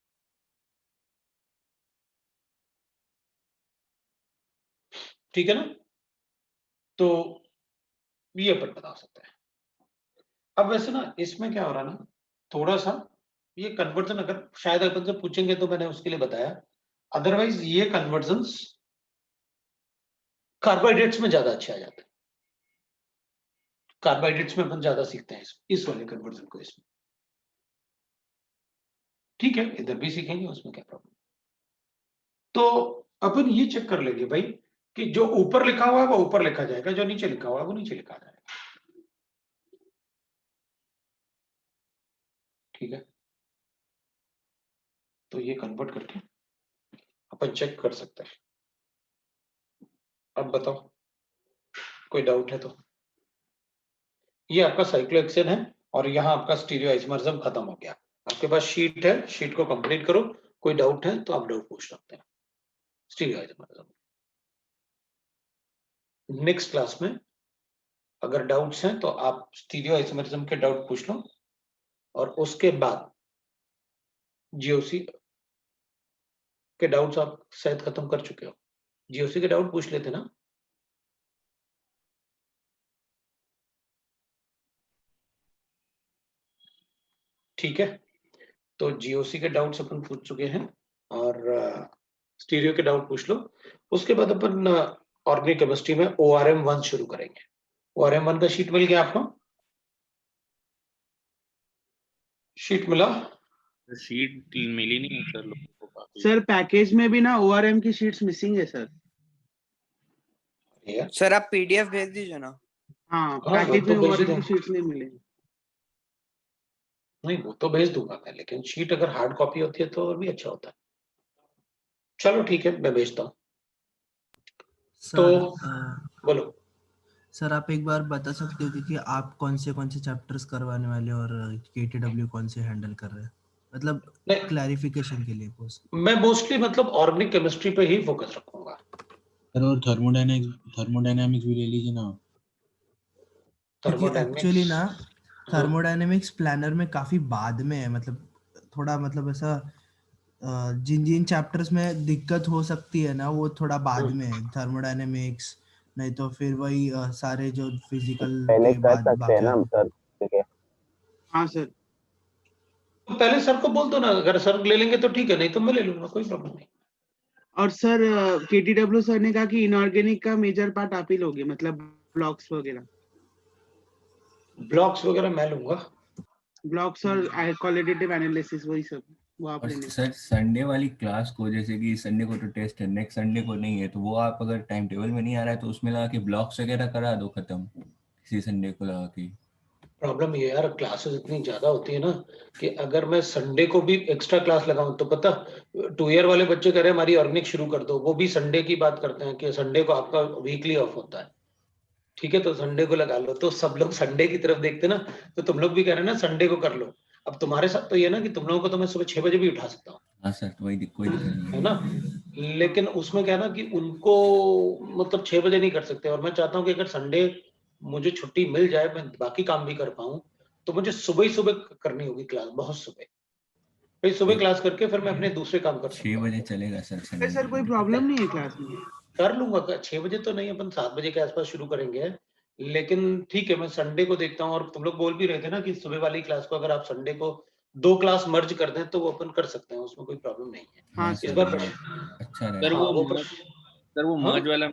ठीक है ना? तो ये अपन बता सकते हैं। अब वैसे ना इसमें क्या हो रहा है ना, थोड़ा सा ये कन्वर्जन अगर शायद अपन से पूछेंगे तो मैंने उसके लिए बताया, अदरवाइज ये कन्वर्जन्स कार्बोहाइड्रेट्स में ज्यादा अच्छे आ जाते हैं। कार्बोहाइड्रेट्स में अपन ज्यादा सीखते हैं इस वाले कन्वर्जन को इसमें। ठीक है, इधर भी सीखेंगे, उसमें क्या प्रॉब्लम। तो अपन ये चेक कर लेंगे भाई कि जो ऊपर लिखा हुआ है वो ऊपर लिखा जाएगा, जो नीचे लिखा हुआ है वो नीचे लिखा जाएगा। ठीक है, तो ये कन्वर्ट करके अपन चेक कर सकते हैं। अब बताओ कोई डाउट है तो। ये आपका साइक्लोहेक्सेन है और यहाँ आपका स्टीरियोआइसोमरिज्म खत्म हो गया। आपके पास शीट है, शीट को कंप्लीट करो। कोई डाउट है तो आप डाउट पूछ सकते हैं स्टीरियोआइसोमरिज्म। नेक्स्ट क्लास में अगर डाउट्स हैं तो आप स्टीरियोआइसोमरिज्म के डाउट पूछ लो और उसके बाद जीओसी के डाउट्स आप शायद खत्म कर चुके हो। जीओसी के डाउट पूछ लेते ना। ठीक है, तो जीओसी के डाउट्स अपन पूछ चुके हैं और स्टीरियो के डाउट पूछ लो। उसके बाद अपन ऑर्गेनिक केमिस्ट्री में ORM 1 शुरू करेंगे। ORM 1 का शीट मिल गया आपको? शीट मिला? शीट मिली नहीं है सर लोगों को काफी। सर पैकेज में भी ना ORM की शीट्स मिसिंग है सर। यार सर आप PDF भेज दीजिए ना। हाँ हाँ, पैकेज वो तो में भेज ORM दें। की शीट्स नहीं मिले। नहीं वो तो भेज दूंगा मैं, लेकिन शीट अगर हार्ड कॉपी होती है तो और भी अच्छा होता है। चलो ठीक है, मैं भेजता हूँ। तो बोलो। सर आप एक बार बता सकते हो कि आप कौन से चैप्टर्स करवाने वाले और KTW कौन से हैंडल कर रहे हैं, मतलब नहीं, क्लैरिफिकेशन के लिए बस। मैं मोस्टली मतलब ऑर्गेनिक केमिस्ट्री पे ही फोकस रखूंगा। सर और थर्मोडायनेमिक्स भी ले लीजिए ना। क्योंकि एक्चुअली ना हाँ। थर्मोडायनेमिक्स प्लानर में काफी बाद में है, मतलब थोड़ा मतलब ऐसा जिन जिन चैप्टर्स में दिक्कत हो सकती है ना वो थोड़ा बाद में है। थर्मोडायनेमिक्स नहीं तो फिर वही सारे जो फिजिकल पहले के कर बाद सकते हैं बाकी ना सर, ठीक है। हाँ सर। तो पहले सर को बोल दो ना, अगर सर ले लेंगे तो ठीक है, नहीं तो मैं ले लूंगा, कोई प्रॉब्लम नहीं। और सर KTW सर ने कहा कि इनऑर्गेनिक का मेजर पार्ट आप ही लोगे, मतलब ब्लॉक्स वगैरह। ब्लॉक्स वगैरह मैं लूंगा। ब्लॉक्स और क्वालिटेटिव एनालिसिस वही सब वो आप और लेने। सर संडे वाली क्लास को, जैसे कि संडे को तो टेस्ट है, नेक्स्ट संडे को नहीं है, तो वो आप अगर टाइम टेबल में नहीं आ रहा है तो उसमें लगा के ब्लॉक्स वगैरह करा दो खत्म, किसी संडे को लगा के। प्रॉब्लम ये यार क्लासेस इतनी ज्यादा होती है ना कि अगर मैं संडे को भी एक्स्ट्रा क्लास लगाऊं तो पता 2 ईयर वाले बच्चे कह रहे हैं हमारी ऑर्गेनिक शुरू कर दो, वो भी संडे की बात करते हैं कि संडे को आपका वीकली ऑफ होता है। ठीक है, तो संडे को लगा लो, तो सब लोग संडे की तरफ देखते ना, तो तुम लोग भी कह रहे हैं ना संडे को कर लो। अब तुम्हारे साथ तो ये ना कि तुम लोगों को तो मैं सुबह 6 बजे भी उठा सकता हूँ, हाँ सर, तो वही कोई दिक्कत नहीं है ना, लेकिन उसमें क्या है ना कि उनको मतलब 6 बजे नहीं कर सकते, और मैं चाहता हूँ कि अगर संडे मुझे छुट्टी मिल जाए, मैं बाकी काम भी कर पाऊँ, तो मुझे सुबह ही सुबह करनी होगी क्लास, बहुत सुबह। फिर सुबह क्लास करके फिर मैं अपने दूसरे काम कर सकता 6 हूँ। बजे चलेगा सर सर संडे कोई को। प्रॉब्लम नहीं है क्लास में। कर लूंगा 6 बजे तो नहीं, अपन 7 बजे के आसपास शुरू करेंगे, लेकिन ठीक है मैं संडे को देखता हूँ। और तुम लोग बोल भी रहे थे ना कि सुबह वाली क्लास को अगर आप संडे को 2 क्लास मर्ज कर दें तो वो अपन कर सकते हैं, उसमें कोई प्रॉब्लम नहीं है। हाँ इस सर, बार वो प्रश्न अच्छा सर रहेगा। हाँ वो वो मर्ज प्रश्न सर वो हाँ मर्ज वाला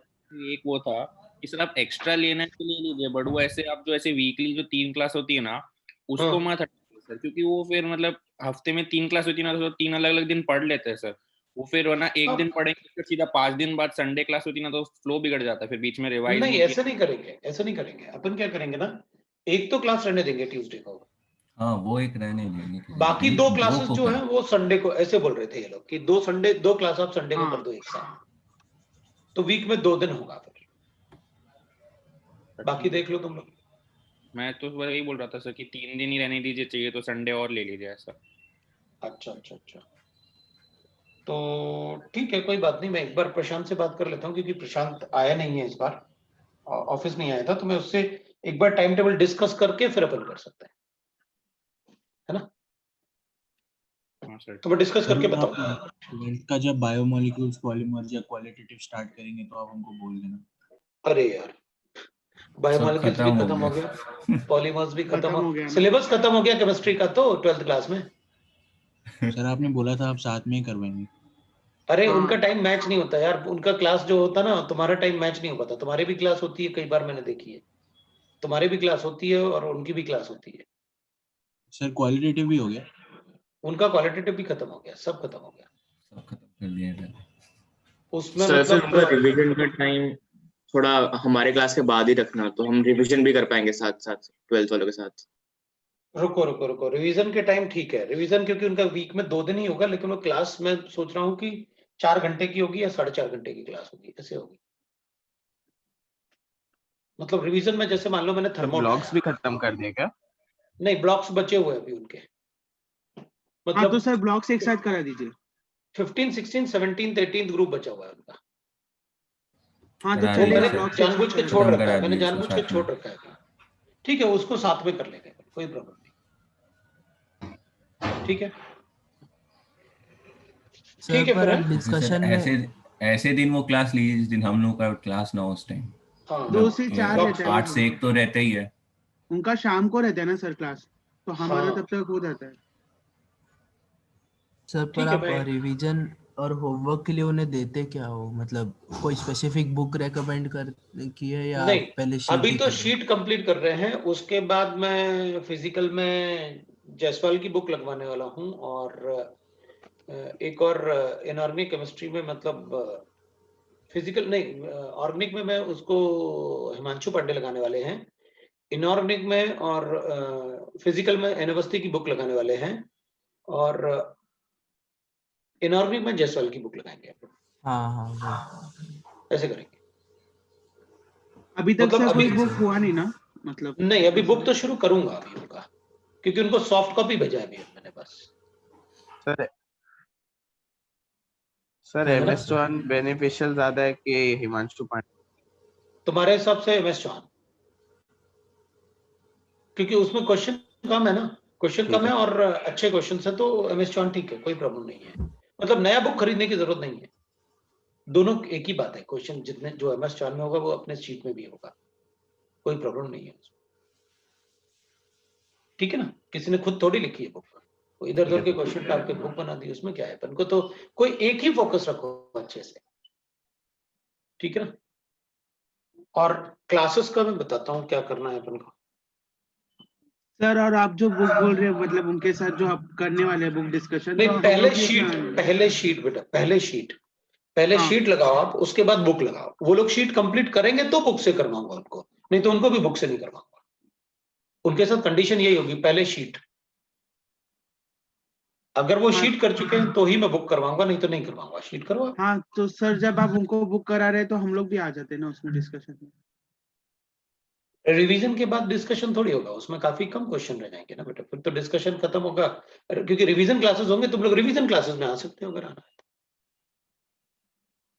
एक वो था कि सर आप एक्स्ट्रा लेना है तो ले लीजिए, बट वो ऐसे आप जो ऐसे वीकली जो 3 क्लास होती है ना उसको हाँ मत हटाइए सर, क्योंकि वो फिर मतलब हफ्ते में 3 क्लास होती है ना तो 3 अलग अलग दिन पढ़ लेते हैं सर। वो फिर वरना एक दिन अब पढ़ेंगे फिर सीधा 5 दिन बाद संडे क्लास होती है ना तो फ्लो बिगड़ जाता है, फिर बीच में रिवाइज नहीं नहीं ऐसे किया। नहीं करेंगे, ऐसे नहीं करेंगे। अपन क्या करेंगे ना, एक तो क्लास रहने देंगे ट्यूसडे को, हाँ वो एक रहने देंगे कि बाकी वीक 2 2 क्लासेस को जो कर। है वो संडे को, ऐसे बोल रहे थे ये लोग कि 2 क्लास आप संडे को हाँ कर दो एक साथ, तो वीक में 2 दिन होगा फिर, बाकी देख लो तुम लोग। मैं तो वही बोल रहा था सर कि 3 दिन ही रहने दीजिए, चाहिए तो संडे और ले लीजिए ऐसा। अच्छा अच्छा अच्छा, तो ठीक है कोई बात नहीं, मैं एक बार प्रशांत से बात कर लेता हूँ, क्योंकि प्रशांत आया नहीं है इस बार, ऑफिस नहीं आया था, तो मैं उससे एक बार टाइम टेबल डिस्कस करके फिर अपन कर सकते हैं, है ना? हाँ सर तो मैं डिस्कस सर करके वो आप बताऊंगा। 12th का जब बायोमोलिक्यूल्स पॉलीमर्स या क्वालिटेटिव स्टार्ट करेंगे तो आप हमको बोल देना। अरे यार, सब बायोमोलिक्यूल्स भी खत्म हो खत्म हो गया। गया, पॉलीमर्स भी खत्म खत्म हो, हो गया ना। सिलेबस खत्म हो गया केमिस्ट्री का तो 12th क्लास में। सर आपने बोला था आप साथ में ही करवाएंगे। अरे हाँ उनका टाइम मैच नहीं होता यार, उनका क्लास जो होता ना, तुम्हारा टाइम मैच नहीं हो पाता। तुम्हारी भी क्लास होती है, कई बार मैंने देखी है, तुम्हारी भी क्लास होती है और उनकी भी क्लास होती है। सर क्वालिटेटिव भी हो गया। उनका क्वालिटेटिव भी खत्म हो गया, सब खत्म हो गया सब खत्म कर दिया था। उसमें, सर फिर उनका मतलब रिवीजन का टाइम थोड़ा हमारे क्लास के बाद ही रखना, तो हम रिवीजन भी कर पाएंगे साथ साथ 12th वालों के साथ। रुको रुको रुको, रिवीजन के टाइम ठीक है, रिवीजन क्योंकि उनका वीक में 2 दिन ही होगा, लेकिन वो क्लास मैं सोच रहा हूँ कि 4 घंटे की होगी या 4.5 घंटे की क्लास होगी, ऐसे होगी। मतलब रिवीजन में जैसे मान लो मैंने थर्मो ब्लॉग्स उठाया, भी खत्म कर दिए क्या? नहीं ब्लॉक्स बचे हुए हैं अभी उनके, हाँ, तो मतलब सर ब्लॉक्स एक साथ करा दीजिए। 15, 16, 17, 18 ग्रुप बचा हुआ है उनका। हाँ तो करा वो देंगे चलेगा, मैंने सर, ब्लॉक्स एक साथ जानबूझ के करा छोड़ दीजिए। खत्म रखा है, करा मैंने दिए इसको जानबूझ के साथ छोड़ में। रखा है अभी। ठीक है उसको साथ में कर लेंगे, कोई प्रॉब्लम नहीं, ठीक है सर ठीक है पर फिर है? अब जैसे सर डिस्कशन ऐसे में ऐसे दिन वो क्लास लीजिए जिस दिन हम लोग का क्लास ना हो उस टाइम। हाँ दो मतलब से चार रहता है ना 8 से 1 तो रहता ही है। उनका शाम को रहता है ना सर क्लास, तो हमारा हाँ तब तक हो जाता है। सर पर ठीक है आप मैं, रिवीजन और होमवर्क के लिए उन्हें देते क्या हो, मतलब कोई स्पेसिफिक बुक रेकमेंड कर की है या नहीं पहले शीट अभी ही तो कर रहे हैं? शीट कंप्लीट कर रहे हैं, उसके बाद मैं फिजिकल में जायसवाल की बुक लगवाने वाला हूँ, और एक और इनऑर्गेनिक केमिस्ट्री में, मतलब फिजिकल नहीं ऑर्गेनिक में मैं उसको हिमांशु पांडे लगाने वाले हैं, इनऑर्गेनिक में और फिजिकल में एन अवस्थी की बुक लगाने वाले हैं, और इनऑर्गेनिक में जायसवाल की बुक लगाएंगे, हाँ हाँ वही। ऐसे करेंगे। अभी तक मतलब सर अभी कोई बुक हुआ नहीं ना, मतलब नहीं, अभी बुक ऐसा। तो शुरू करूंगा अभी उनका, क्योंकि उनको सॉफ्ट कॉपी भेजा है अभी मैंने बस, सर सर क्या है ना? MS चौहान बेनिफिशियल ज्यादा है कि हिमांशु पांडे? तुम्हारे हिसाब से MS चौहान, क्योंकि उसमें क्वेश्चन कम है ना, क्वेश्चन ठीक कम है है और अच्छे क्वेश्चन है, तो MS चौहान ठीक है, कोई प्रॉब्लम नहीं है। मतलब नया बुक खरीदने की जरूरत नहीं है, दोनों एक ही बात है, क्वेश्चन जितने जो MS चौहान में होगा वो अपने शीट में भी होगा, कोई प्रॉब्लम नहीं है उसमें। ठीक है ना, किसी ने खुद थोड़ी लिखी है बुक, वो इधर उधर के क्वेश्चन डाल के बुक बना दी, उसमें क्या है, अपन को तो कोई एक ही फोकस रखो अच्छे से, ठीक है ना? और क्लासेस का मैं बताता हूँ क्या करना है अपन को। सर और आप जो बुक बोल रहे हैं, मतलब उनके साथ जो आप करने वाले हैं बुक डिस्कशन, नहीं तो हम लोग भी अपना पहले शीट बेटा, पहले हाँ शीट लगाओ आप, उसके बाद बुक लगाओ। वो लोग शीट कंप्लीट करेंगे तो बुक से करवाऊंगा उनको, नहीं तो उनको भी बुक से नहीं करवाऊंगा। उनके साथ कंडीशन यही होगी, पहले शीट, अगर वो हाँ शीट कर चुके हैं तो ही मैं बुक करवाऊंगा, नहीं तो नहीं करवाऊंगा। शीट करवाओ, हाँ, तो सर जब आप उनको बुक करा रहे हैं तो हम लोग भी आ जाते हैं ना उसमें डिस्कशन में। रिवीजन के बाद डिस्कशन थोड़ी होगा, उसमें काफी कम क्वेश्चन रह जाएंगे ना बेटा, फिर तो डिस्कशन खत्म होगा। क्योंकि रिवीजन क्लासेस होंगे, तुम लोग रिवीजन क्लासेस में आ सकते हो अगर आना है तो।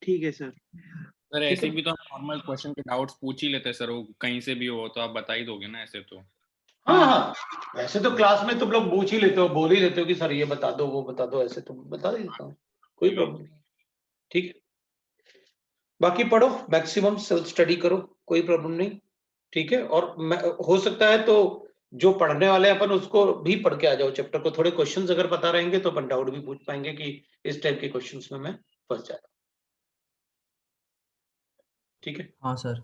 ठीक है सर। सर ठीक ऐसे है, भी तो हम नॉर्मल क्वेश्चन के डाउट्स पूछ ही लेते हैं सर, वो कहीं से भी हो तो आप बता ही दोगे ना ऐसे तो। हाँ हाँ, वैसे तो क्लास में तुम लोग पूछ ही लेते हो, बोल ही लेते हो कि सर ये बता दो वो बता दो, ऐसे तो बता ही देता हूँ, कोई प्रॉब्लम नहीं। ठीक है, बाकी पढ़ो, मैक्सिमम सेल्फ स्टडी करो, कोई प्रॉब्लम नहीं। ठीक है, और हो सकता है तो जो पढ़ने वाले हैं अपन उसको भी पढ़ के आ जाओ चैप्टर को, थोड़े क्वेश्चंस अगर पता रहेंगे तो अपन डाउट भी पूछ पाएंगे कि इस टाइप के क्वेश्चंस में मैं फंस जाता। ठीक है, हाँ सर।